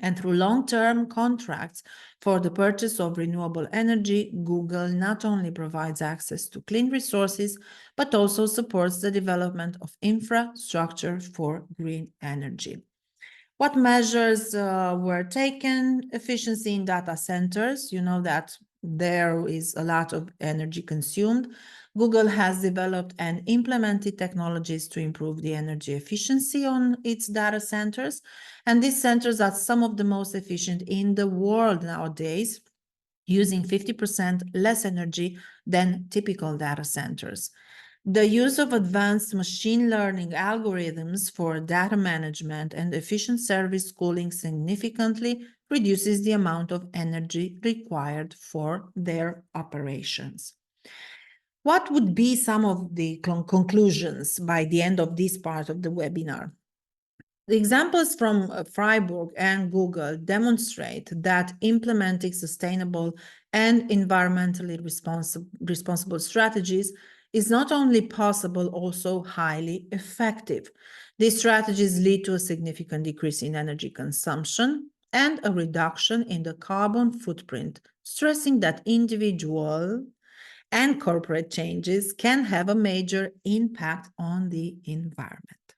And through long-term contracts for the purchase of renewable energy, Google not only provides access to clean resources, but also supports the development of infrastructure for green energy. What measures were taken? Efficiency in data centers. You know that there is a lot of energy consumed. Google has developed and implemented technologies to improve the energy efficiency on its data centers. And these centers are some of the most efficient in the world nowadays, using 50% less energy than typical data centers. The use of advanced machine learning algorithms for data management and efficient service cooling significantly reduces the amount of energy required for their operations. What would be some of the conclusions by the end of this part of the webinar? The examples from Freiburg and Google demonstrate that implementing sustainable and environmentally responsible strategies is not only possible, also highly effective. These strategies lead to a significant decrease in energy consumption and a reduction in the carbon footprint, stressing that individual and corporate changes can have a major impact on the environment.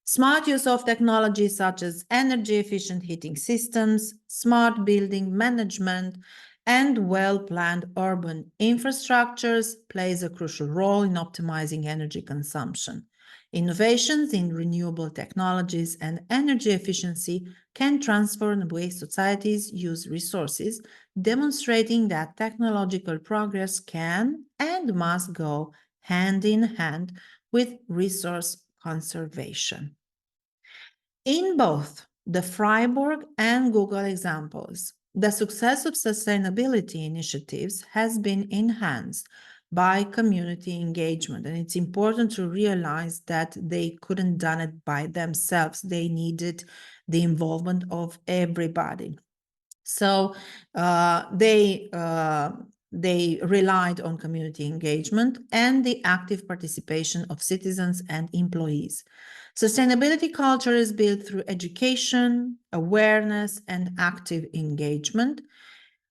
Smart use of technologies such as energy-efficient heating systems, smart building management, and well-planned urban infrastructures plays a crucial role in optimizing energy consumption. Innovations in renewable technologies and energy efficiency can transform the way societies use resources, demonstrating that technological progress can and must go hand in hand with resource conservation. In both the Freiburg and Google examples, the success of sustainability initiatives has been enhanced by community engagement. And it's important to realize that they couldn't done it by themselves. They needed the involvement of everybody. So they relied on community engagement and the active participation of citizens and employees. Sustainability culture is built through education, awareness, and active engagement,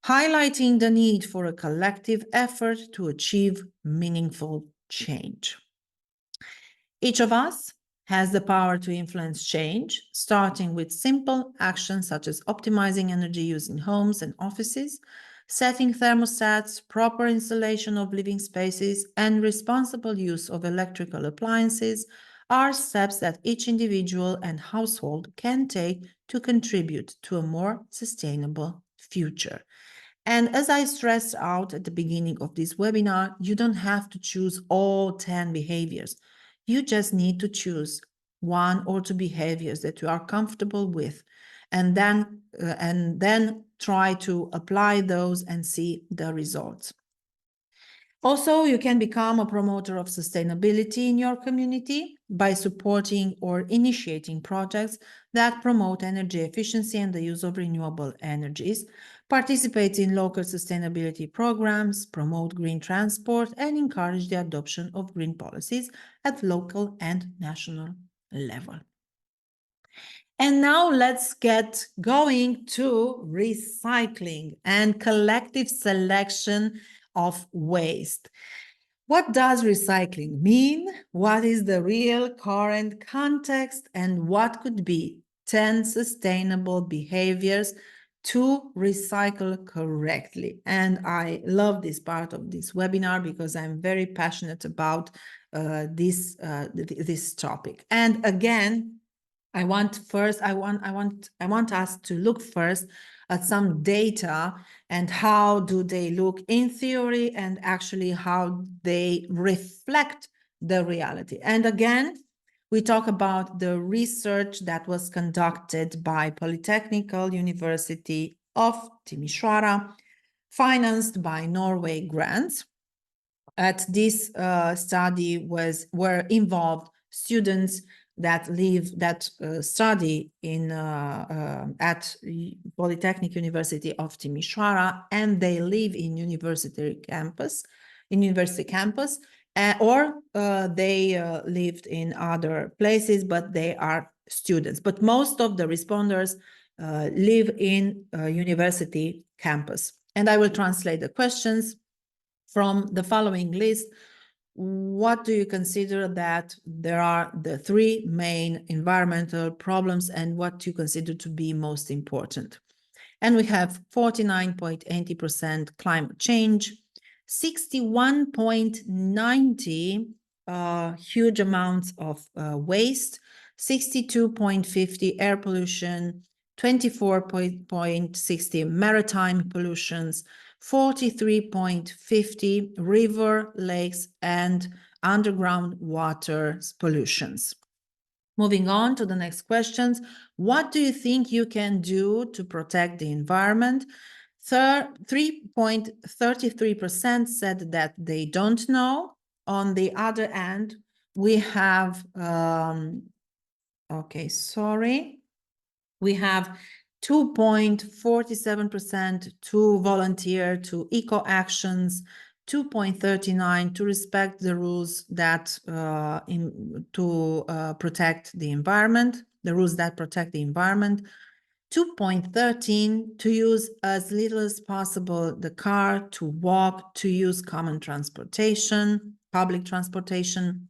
highlighting the need for a collective effort to achieve meaningful change. Each of us has the power to influence change, starting with simple actions such as optimizing energy use in homes and offices, setting thermostats, proper installation of living spaces, and responsible use of electrical appliances are steps that each individual and household can take to contribute to a more sustainable future. And as I stressed out at the beginning of this webinar, you don't have to choose all 10 behaviors. You just need to choose one or two behaviors that you are comfortable with, and then try to apply those and see the results. Also, you can become a promoter of sustainability in your community by supporting or initiating projects that promote energy efficiency and the use of renewable energies, participate in local sustainability programs, promote green transport, and encourage the adoption of green policies at local and national level. And now let's get going to recycling and collective selection of waste. What does recycling mean? What is the real current context? And what could be 10 sustainable behaviors to recycle correctly? And I love this part of this webinar because I'm very passionate about this topic. And again, I want us to look first at some data and how do they look in theory and actually how they reflect the reality. And again, we talk about the research that was conducted by Polytechnical University of Timisoara, financed by Norway grants. at this study were involved students that study in at Polytechnic University of Timișoara, and they live in university campus, or they lived in other places, but they are students. But most of the responders live in university campus. And I will translate the questions from the following list. What do you consider that there are the three main environmental problems, and what do you consider to be most important? And we have 49.80% climate change, 61.90 huge amounts of waste, 62.50 air pollution, 24.60 maritime pollutions, 43.50 river, lakes, and underground water pollutions. Moving on to the next questions. What do you think you can do to protect the environment? 3.33% said that they don't know. On the other hand, we have, we have 2.47% to volunteer to eco actions, 2.39 to respect the rules that protect the environment, the rules that protect the environment, 2.13 to use as little as possible the car, to walk, to use common transportation, public transportation,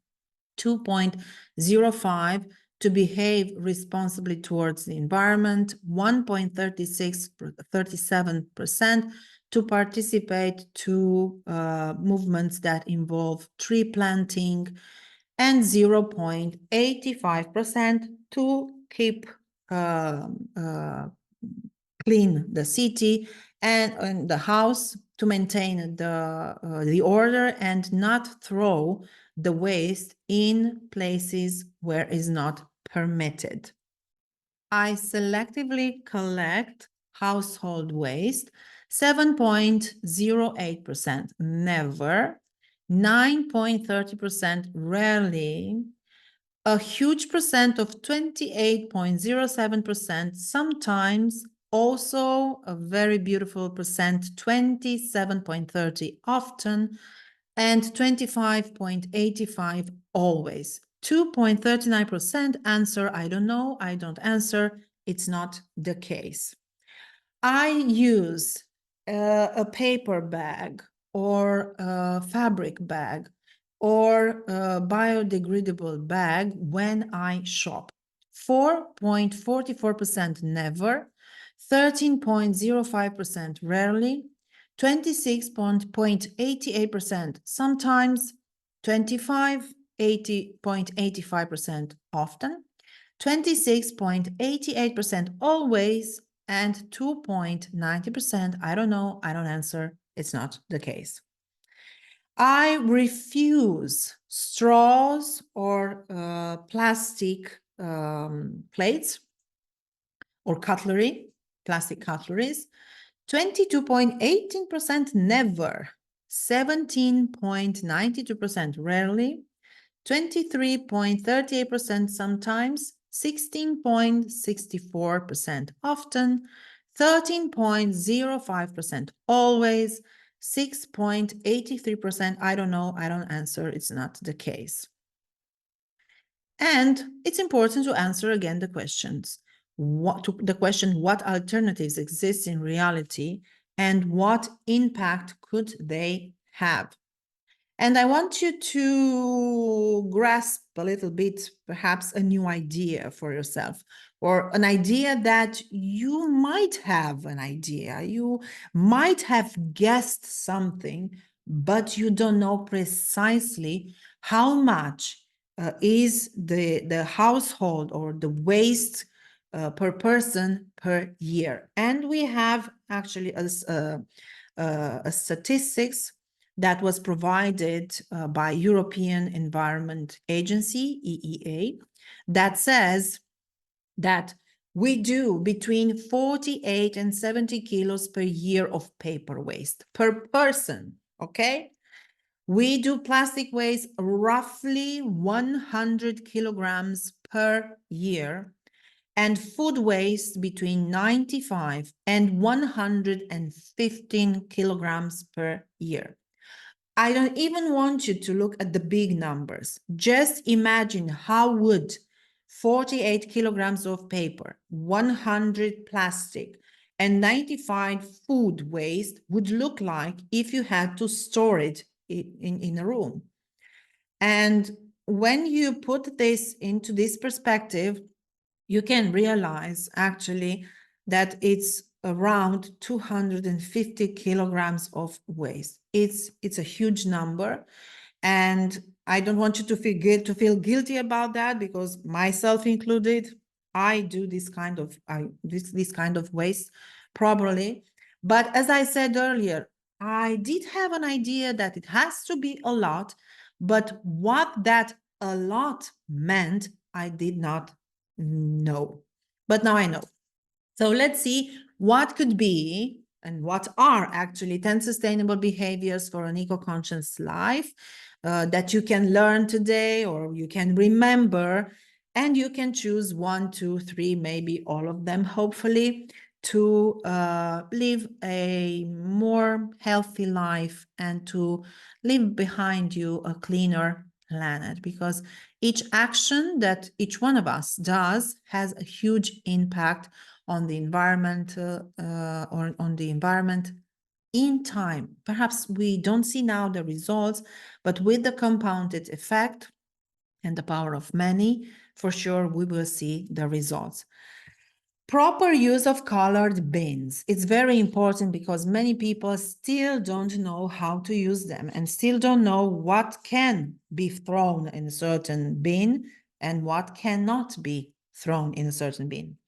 2.05 to behave responsibly towards the environment, 1.37% to participate to movements that involve tree planting, and 0.85% to keep clean the city and the house, to maintain the order and not throw the waste in places where is not permitted. I selectively collect household waste, 7.08%, never, 9.30%, rarely, a huge percent of 28.07%, sometimes, also a very beautiful percent, 27.30%, often, and 25.85% always. 2.39% answer, I don't know, I don't answer, it's not the case. I use a paper bag or a fabric bag or a biodegradable bag when I shop. 4.44% never, 13.05% rarely, 26.88% sometimes, 25.85% often, 26.88% always, and 2.90% I don't know, I don't answer, it's not the case. I refuse straws or plastic plates or cutlery, plastic cutleries. 22.18% never, 17.92% rarely, 23.38% sometimes, 16.64% often, 13.05% always, 6.83% I don't know, I don't answer, it's not the case. And it's important to answer again the questions. What alternatives exist in reality and what impact could they have? And I want you to grasp a little bit, perhaps a new idea for yourself, or an idea that you might have an idea. You might have guessed something, but you don't know precisely how much is the household or the waste per person per year. And we have actually a statistics that was provided by European Environment Agency, EEA, that says that we do between 48 and 70 kilos per year of paper waste per person, okay? We do plastic waste roughly 100 kilograms per year, and food waste between 95 and 115 kilograms per year. I don't even want you to look at the big numbers. Just imagine how would 48 kilograms of paper, 100 plastic, and 95 food waste would look like if you had to store it in a room. And when you put this into this perspective, you can realize actually that it's around 250 kilograms of waste. It's a huge number, and I don't want you to feel guilty about that, because myself included, I do this kind of this kind of waste probably. But as I said earlier, I did have an idea that it has to be a lot, but what that a lot meant, I did not know. But now I know. So let's see what could be and what are actually 10 sustainable behaviors for an eco-conscious life that you can learn today, or you can remember, and you can choose 1, 2, 3, maybe all of them, hopefully, to live a more healthy life and to leave behind you a cleaner planet, because each action that each one of us does has a huge impact on the environment or on the environment in time. Perhaps we don't see now the results, but with the compounded effect and the power of many, for sure we will see the results. Proper use of colored bins. It's very important because many people still don't know how to use them and still don't know what can be thrown in a certain bin and what cannot be thrown in a certain bin.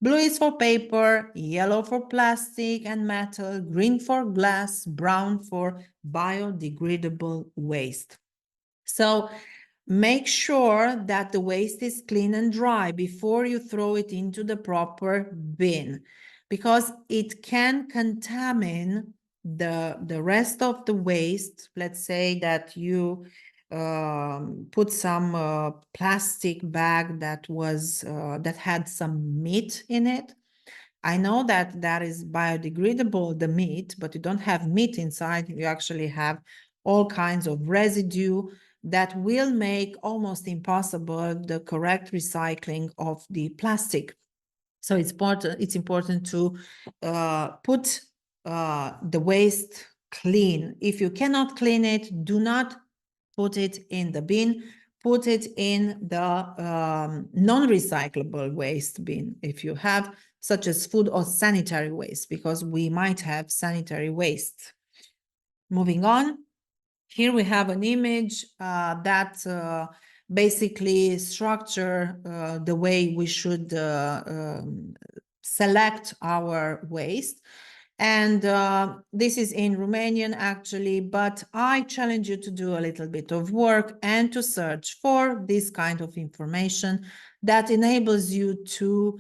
Blue is for paper, yellow for plastic and metal, green for glass, brown for biodegradable waste. So make sure that the waste is clean and dry before you throw it into the proper bin, because it can contaminate the rest of the waste. Let's say that you put some plastic bag that was that had some meat in it. I know that that is biodegradable, the meat, but you don't have meat inside. You actually have all kinds of residue that will make almost impossible the correct recycling of the plastic. So it's important to put the waste clean. If you cannot clean it, do not put it in the bin. Put it in the non-recyclable waste bin if you have, such as food or sanitary waste, because we might have sanitary waste. Moving on, here we have an image that basically structure the way we should select our waste. And this is in Romanian actually, but I challenge you to do a little bit of work and to search for this kind of information that enables you to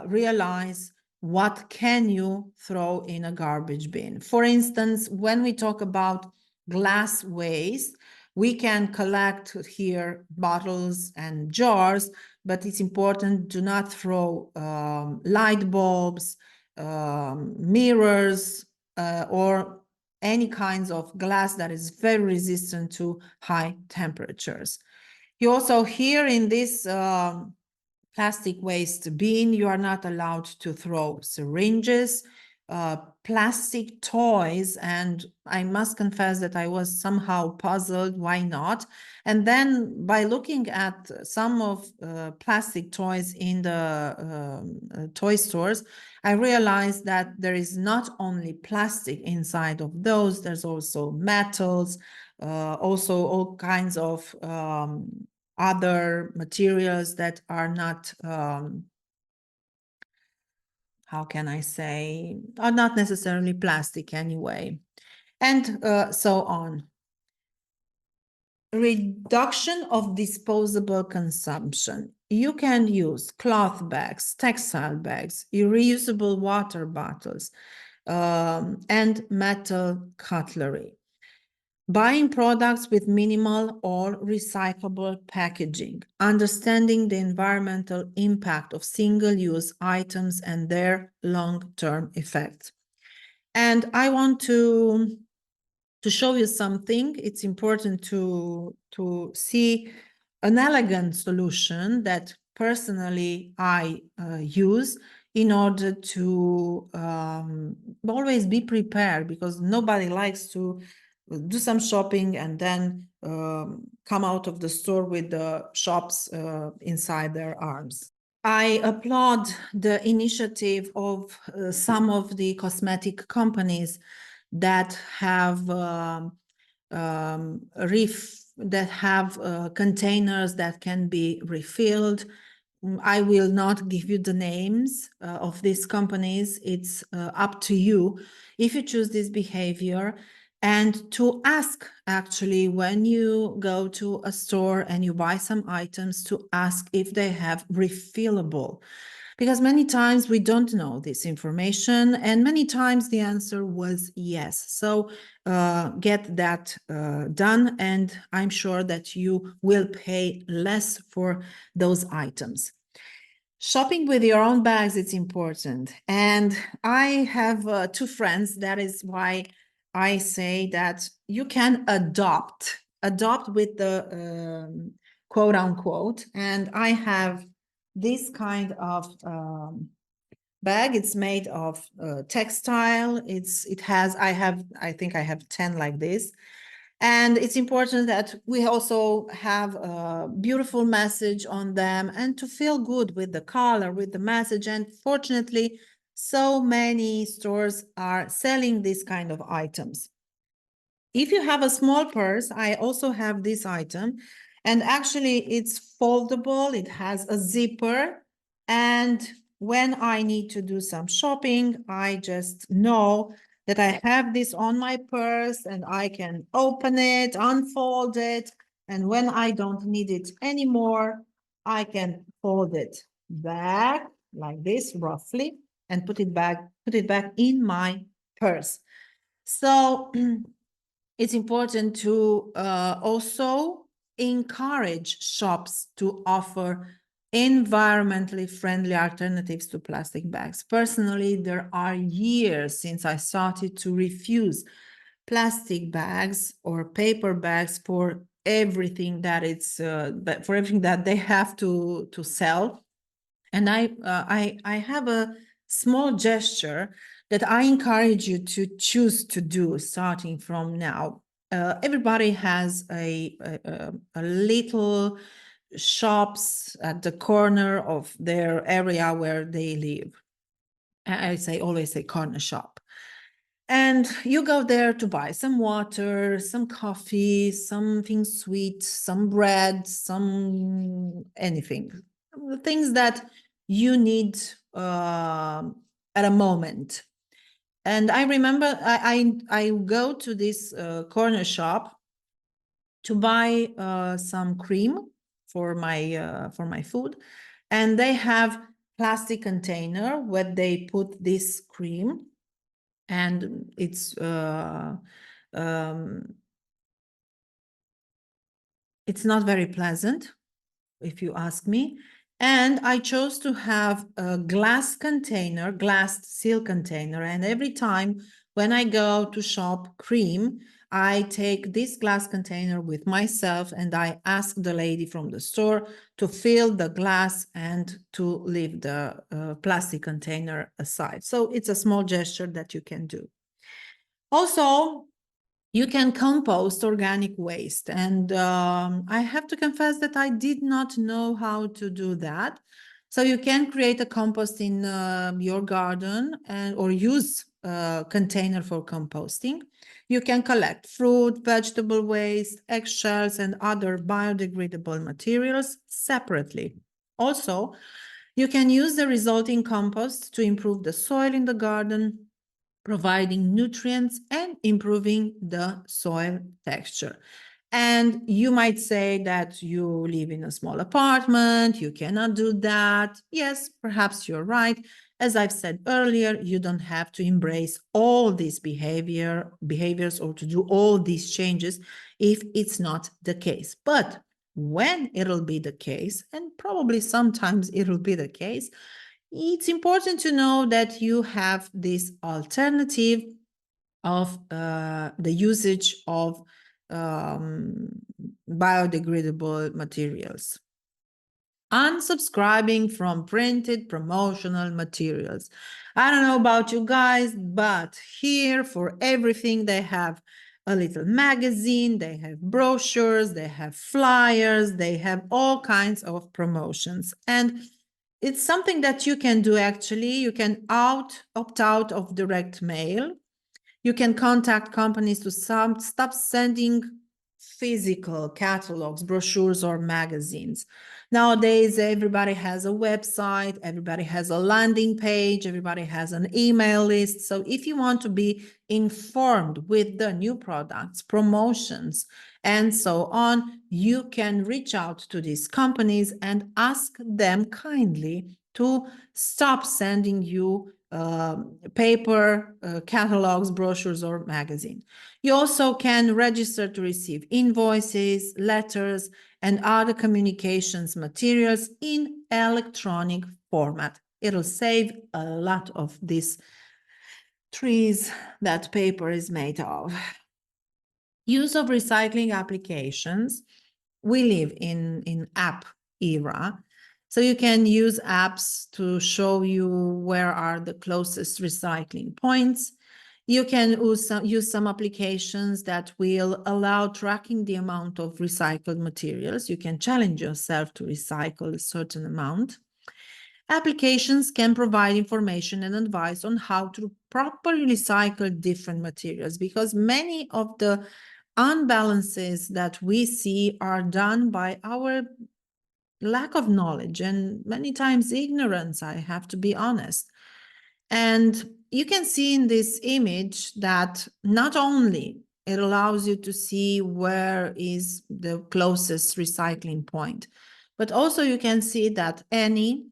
realize what can you throw in a garbage bin. For instance, when we talk about glass waste, we can collect here bottles and jars, but it's important to not throw light bulbs, mirrors, or any kinds of glass that is very resistant to high temperatures. You also here in this plastic waste bin, you are not allowed to throw syringes, plastic toys, and I must confess that I was somehow puzzled, why not? And then by looking at some of plastic toys in the toy stores, I realized that there is not only plastic inside of those, there's also metals, also all kinds of other materials that are not how can I say, are not necessarily plastic anyway, and so on. Reduction of disposable consumption. You can use cloth bags, textile bags, reusable water bottles, and metal cutlery. Buying products with minimal or recyclable packaging, understanding the environmental impact of single-use items and their long-term effects. And I want to show you something. It's important to see an elegant solution that personally I use in order to always be prepared, because nobody likes to do some shopping and then come out of the store with the shops inside their arms. I applaud the initiative of some of the cosmetic companies that have containers that can be refilled. I will not give you the names of these companies. It's up to you if you choose this behavior, and to ask, actually, when you go to a store and you buy some items, to ask if they have refillable, because many times we don't know this information, and many times the answer was yes. So get that done, and I'm sure that you will pay less for those items. Shopping with your own bags, it's important. And I have two friends. That is why I say that you can adopt with the quote unquote. And I have this kind of bag. It's made of textile. I think I have 10 like this. And it's important that we also have a beautiful message on them and to feel good with the color, with the message. And fortunately, so many stores are selling this kind of items. If you have a small purse, I also have this item, and actually it's foldable. It has a zipper, and when I need to do some shopping, I just know that I have this on my purse and I can open it, unfold it, and when I don't need it anymore, I can fold it back like this roughly and put it back in my purse. So it's important to also encourage shops to offer environmentally friendly alternatives to plastic bags. Personally, there are years since I started to refuse plastic bags or paper bags for everything that they have to sell. And I have a small gesture that I encourage you to choose to do starting from now. Everybody has a little shops at the corner of their area where they live. Always say corner shop. And you go there to buy some water, some coffee, something sweet, some bread, some anything, things that you need at a moment. And I remember I go to this corner shop to buy some cream for my food, and they have plastic container where they put this cream, and it's not very pleasant, if you ask me. And I chose to have a glass seal container. And every time when I go to shop cream, I take this glass container with myself and I ask the lady from the store to fill the glass and to leave the plastic container aside. So it's a small gesture that you can do. Also, you can compost organic waste. And I have to confess that I did not know how to do that. So you can create a compost in your garden or use a container for composting. You can collect fruit, vegetable waste, eggshells, and other biodegradable materials separately. Also, you can use the resulting compost to improve the soil in the garden, providing nutrients and improving the soil texture. And you might say that you live in a small apartment, you cannot do that. Yes, perhaps you're right. As I've said earlier, you don't have to embrace all these behaviors or to do all these changes if it's not the case. But when it'll be the case, and probably sometimes it'll be the case, it's important to know that you have this alternative of the usage of biodegradable materials. Unsubscribing from printed promotional materials. I don't know about you guys, but here for everything they have a little magazine, they have brochures, they have flyers, they have all kinds of promotions. And it's something that you can do actually. You can opt out of direct mail. You can contact companies to stop sending physical catalogs, brochures, or magazines. Nowadays, everybody has a website, everybody has a landing page, everybody has an email list. So if you want to be informed with the new products, promotions, and so on, you can reach out to these companies and ask them kindly to stop sending you paper catalogs, brochures, or magazine. You also can register to receive invoices, letters, and other communications materials in electronic format. It'll save a lot of these trees that paper is made of. Use of recycling applications. We live in app era. So you can use apps to show you where are the closest recycling points. You can use some applications that will allow tracking the amount of recycled materials. You can challenge yourself to recycle a certain amount. Applications can provide information and advice on how to properly recycle different materials, because many of the unbalances that we see are done by our lack of knowledge and many times ignorance, I have to be honest. And you can see in this image that not only it allows you to see where is the closest recycling point, but also you can see that any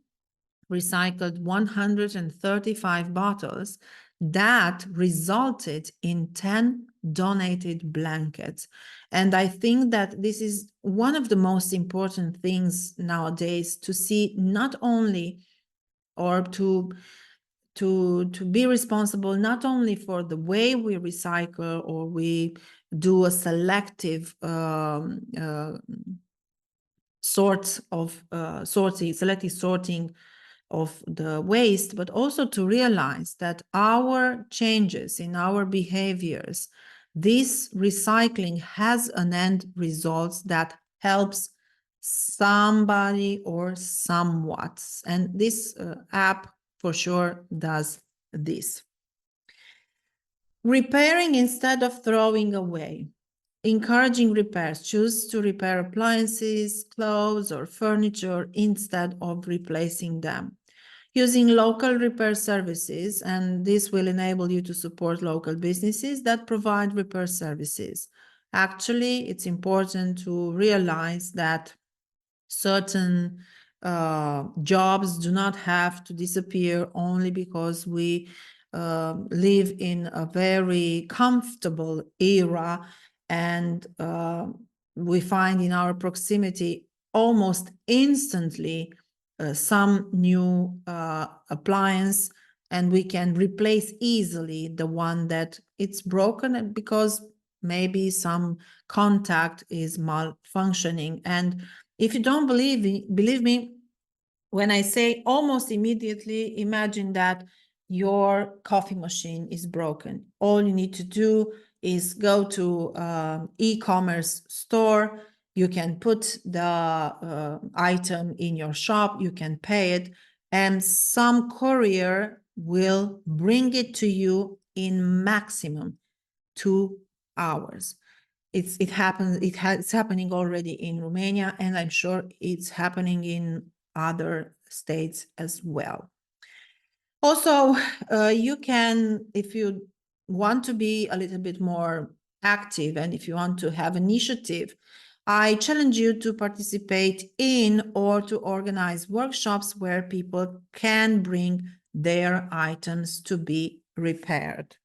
recycled 135 bottles that resulted in 10 donated blankets. And I think that this is one of the most important things nowadays, to see not only, or to be responsible not only for the way we recycle or we do a selective selective sorting of the waste, but also to realize that our changes in our behaviors, this recycling has an end result that helps somebody or somewhat. And this app for sure does this. Repairing instead of throwing away. Encouraging repairs. Choose to repair appliances, clothes, or furniture instead of replacing them. Using local repair services, and this will enable you to support local businesses that provide repair services. Actually, it's important to realize that certain jobs do not have to disappear only because we live in a very comfortable era, and we find in our proximity almost instantly some new appliance, and we can replace easily the one that it's broken because maybe some contact is malfunctioning. And if you don't believe me, when I say almost immediately, imagine that your coffee machine is broken. All you need to do is go to e-commerce store. You can put the item in your shop, you can pay it, and some courier will bring it to you in maximum 2 hours. It's happening already in Romania, and I'm sure it's happening in other states as well. Also, you can, if you want to be a little bit more active and if you want to have initiative, I challenge you to participate in or to organize workshops where people can bring their items to be repaired.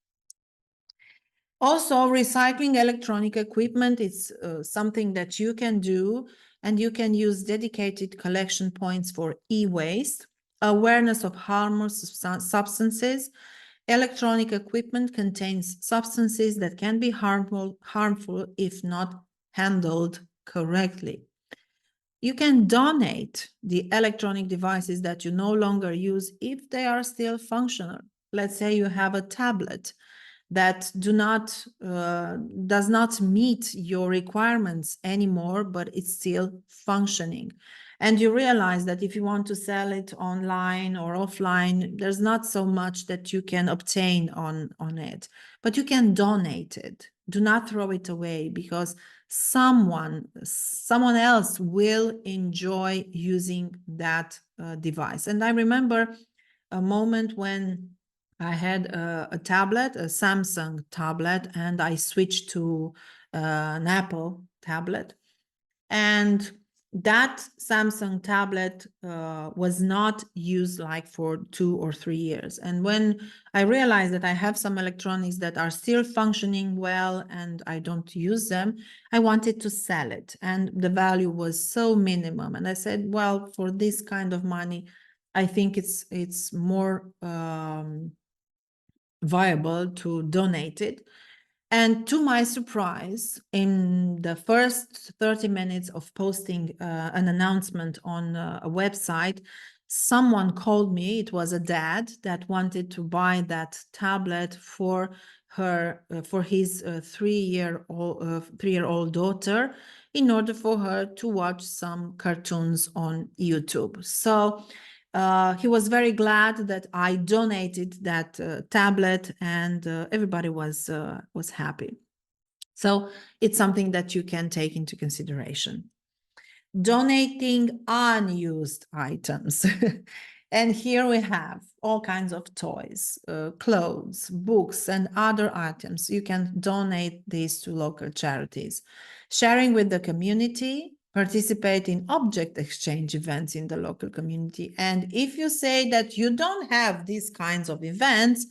Also, recycling electronic equipment is something that you can do, and you can use dedicated collection points for e-waste, awareness of harmless substances. Electronic equipment contains substances that can be harmful if not handled correctly. You can donate the electronic devices that you no longer use if they are still functional. Let's say you have a tablet that does not meet your requirements anymore, but it's still functioning. And you realize that if you want to sell it online or offline, there's not so much that you can obtain on it, but you can donate it. Do not throw it away, because someone else will enjoy using that device. And I remember a moment when I had a tablet, a Samsung tablet, and I switched to an Apple tablet. And that Samsung tablet was not used like for 2 or 3 years. And when I realized that I have some electronics that are still functioning well and I don't use them, I wanted to sell it. And the value was so minimum. And I said, well, for this kind of money, I think it's more viable to donate it. And to my surprise, in the first 30 minutes of posting an announcement on a website, someone called me. It was a dad that wanted to buy that tablet for his 3-year-old daughter, in order for her to watch some cartoons on YouTube. So he was very glad that I donated that tablet, and everybody was happy. So it's something that you can take into consideration. Donating unused items. And here we have all kinds of toys, clothes, books, and other items. You can donate these to local charities. Sharing with the community, participate in object exchange events in the local community. And if you say that you don't have these kinds of events,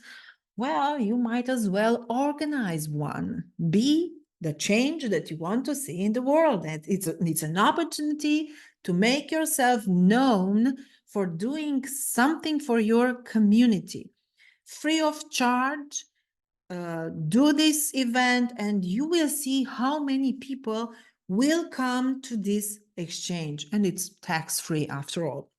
well, you might as well organize one. Be the change that you want to see in the world. And it's an opportunity to make yourself known for doing something for your community. Free of charge, do this event, and you will see how many people will come to this exchange. And it's tax-free after all.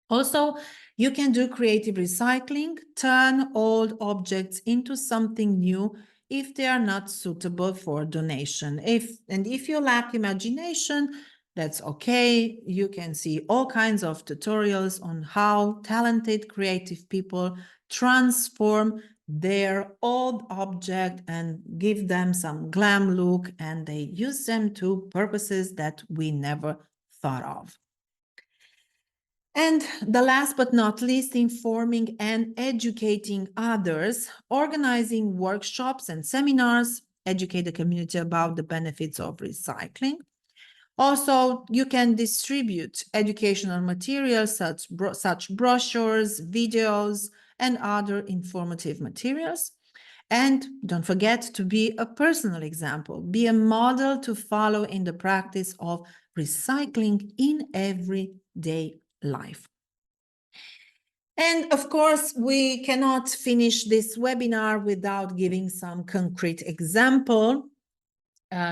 Also, you can do creative recycling, turn old objects into something new if they are not suitable for donation. If you lack imagination, that's okay. You can see all kinds of tutorials on how talented creative people transform their old object and give them some glam look, and they use them to purposes that we never thought of. And the last but not least, informing and educating others, organizing workshops and seminars, educate the community about the benefits of recycling. Also, you can distribute educational materials such brochures, videos, and other informative materials. And don't forget to be a personal example, be a model to follow in the practice of recycling in everyday life. And of course, we cannot finish this webinar without giving some concrete example.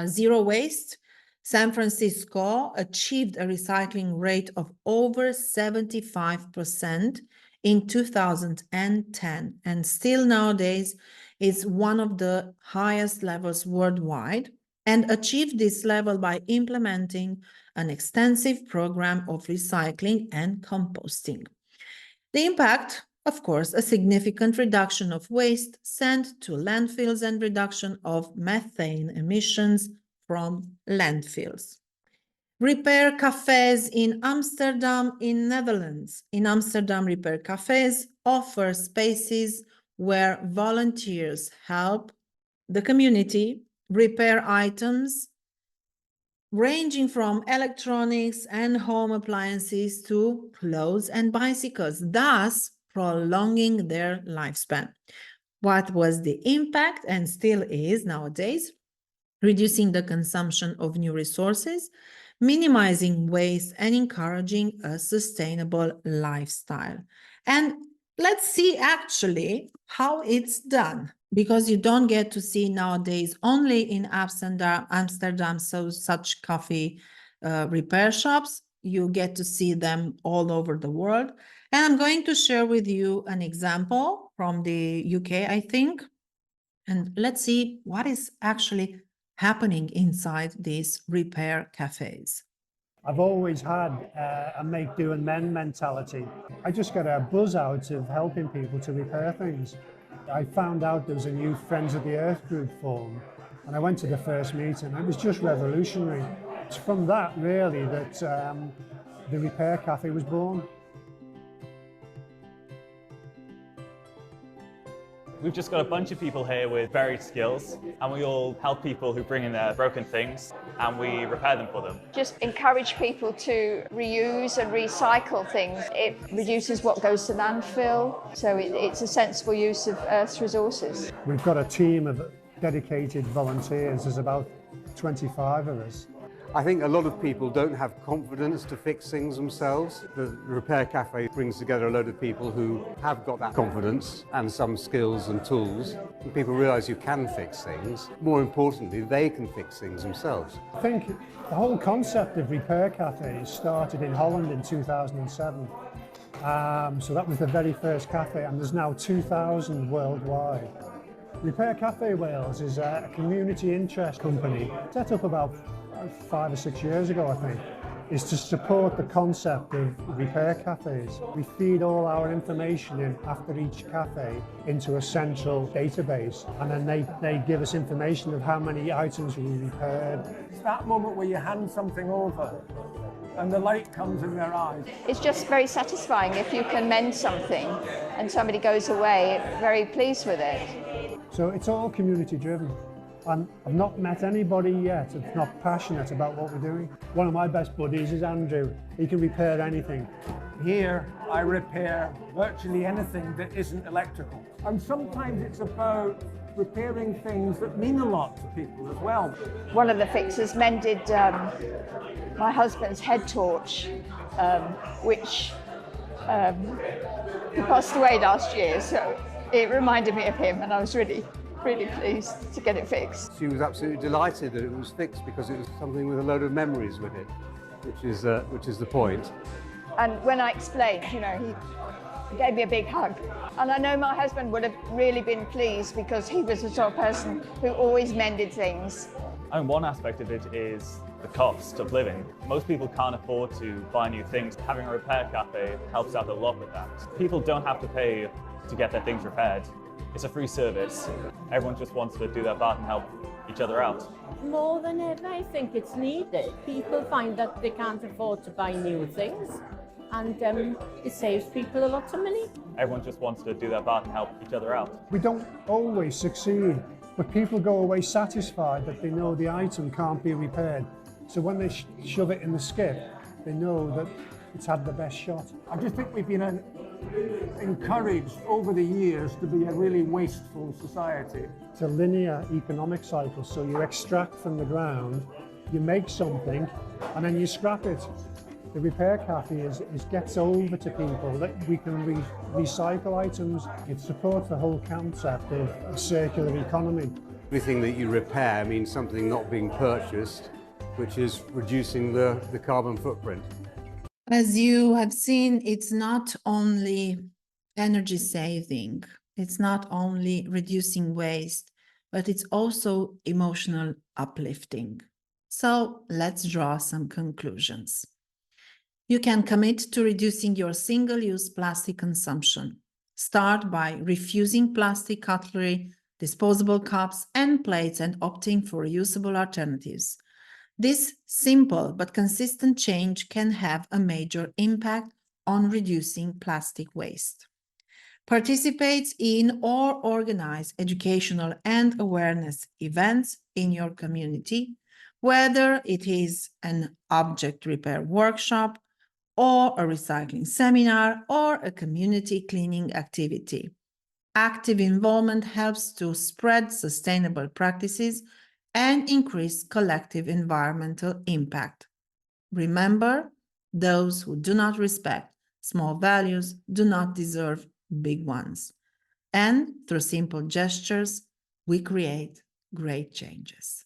Zero waste. San Francisco achieved a recycling rate of over 75% in 2010, and still nowadays is one of the highest levels worldwide, and achieved this level by implementing an extensive program of recycling and composting. The impact, of course, a significant reduction of waste sent to landfills and reduction of methane emissions from landfills. Repair cafes in Amsterdam, in Netherlands. In Amsterdam, repair cafes offer spaces where volunteers help the community repair items ranging from electronics and home appliances to clothes and bicycles, thus prolonging their lifespan. What was the impact, and still is nowadays? Reducing the consumption of new resources, minimizing waste, and encouraging a sustainable lifestyle. And let's see actually how it's done, because you don't get to see nowadays only in Amsterdam such coffee repair shops. You get to see them all over the world. And I'm going to share with you an example from the UK, I think. And let's see what is actually happening inside these repair cafes. I've always had a make, do and mend mentality. I just get a buzz out of helping people to repair things. I found out there was a new Friends of the Earth group formed, and I went to the first meeting. It was just revolutionary. It's from that really that the repair cafe was born. We've just got a bunch of people here with varied skills, and we all help people who bring in their broken things and we repair them for them. Just encourage people to reuse and recycle things. It reduces what goes to landfill, so it's a sensible use of Earth's resources. We've got a team of dedicated volunteers. There's about 25 of us. I think a lot of people don't have confidence to fix things themselves. The Repair Cafe brings together a load of people who have got that confidence and some skills and tools. And people realise you can fix things. More importantly, they can fix things themselves. I think the whole concept of repair cafes started in Holland in 2007. So that was the very first cafe, and there's now 2,000 worldwide. Repair Cafe Wales is a community interest company set up about 5 or 6 years ago, I think, is to support the concept of repair cafes. We feed all our information in after each cafe into a central database, and then they give us information of how many items we repaired. It's that moment where you hand something over and the light comes in their eyes. It's just very satisfying if you can mend something and somebody goes away very pleased with it. So it's all community driven. And I've not met anybody yet that's not passionate about what we're doing. One of my best buddies is Andrew. He can repair anything. Here, I repair virtually anything that isn't electrical. And sometimes it's about repairing things that mean a lot to people as well. One of the fixers mended my husband's head torch, which he passed away last year, so it reminded me of him, and I was really pleased to get it fixed. She was absolutely delighted that it was fixed because it was something with a load of memories with it, which is the point. And when I explained, you know, he gave me a big hug. And I know my husband would have really been pleased because he was the sort of person who always mended things. And one aspect of it is the cost of living. Most people can't afford to buy new things. Having a repair cafe helps out a lot with that. People don't have to pay to get their things repaired. It's a free service. Everyone just wants to do their part and help each other out. More than ever, I think it's needed. People find that they can't afford to buy new things, and it saves people a lot of money. Everyone just wants to do their part and help each other out. We don't always succeed, but people go away satisfied that they know the item can't be repaired. So when they shove it in the skip, they know that it's had the best shot. I just think we've been encouraged over the years to be a really wasteful society. It's a linear economic cycle, so you extract from the ground, you make something, and then you scrap it. The repair cafe gets over to people that we can recycle items. It supports the whole concept of a circular economy. Everything that you repair means something not being purchased, which is reducing the carbon footprint. As you have seen, it's not only energy saving, it's not only reducing waste, but it's also emotional uplifting. So let's draw some conclusions. You can commit to reducing your single-use plastic consumption. Start by refusing plastic cutlery, disposable cups and plates, and opting for reusable alternatives. This simple but consistent change can have a major impact on reducing plastic waste. Participate in or organize educational and awareness events in your community, whether it is an object repair workshop or a recycling seminar, or a community cleaning activity. Active involvement helps to spread sustainable practices and increase collective environmental impact. Remember, those who do not respect small values do not deserve big ones. And through simple gestures, we create great changes.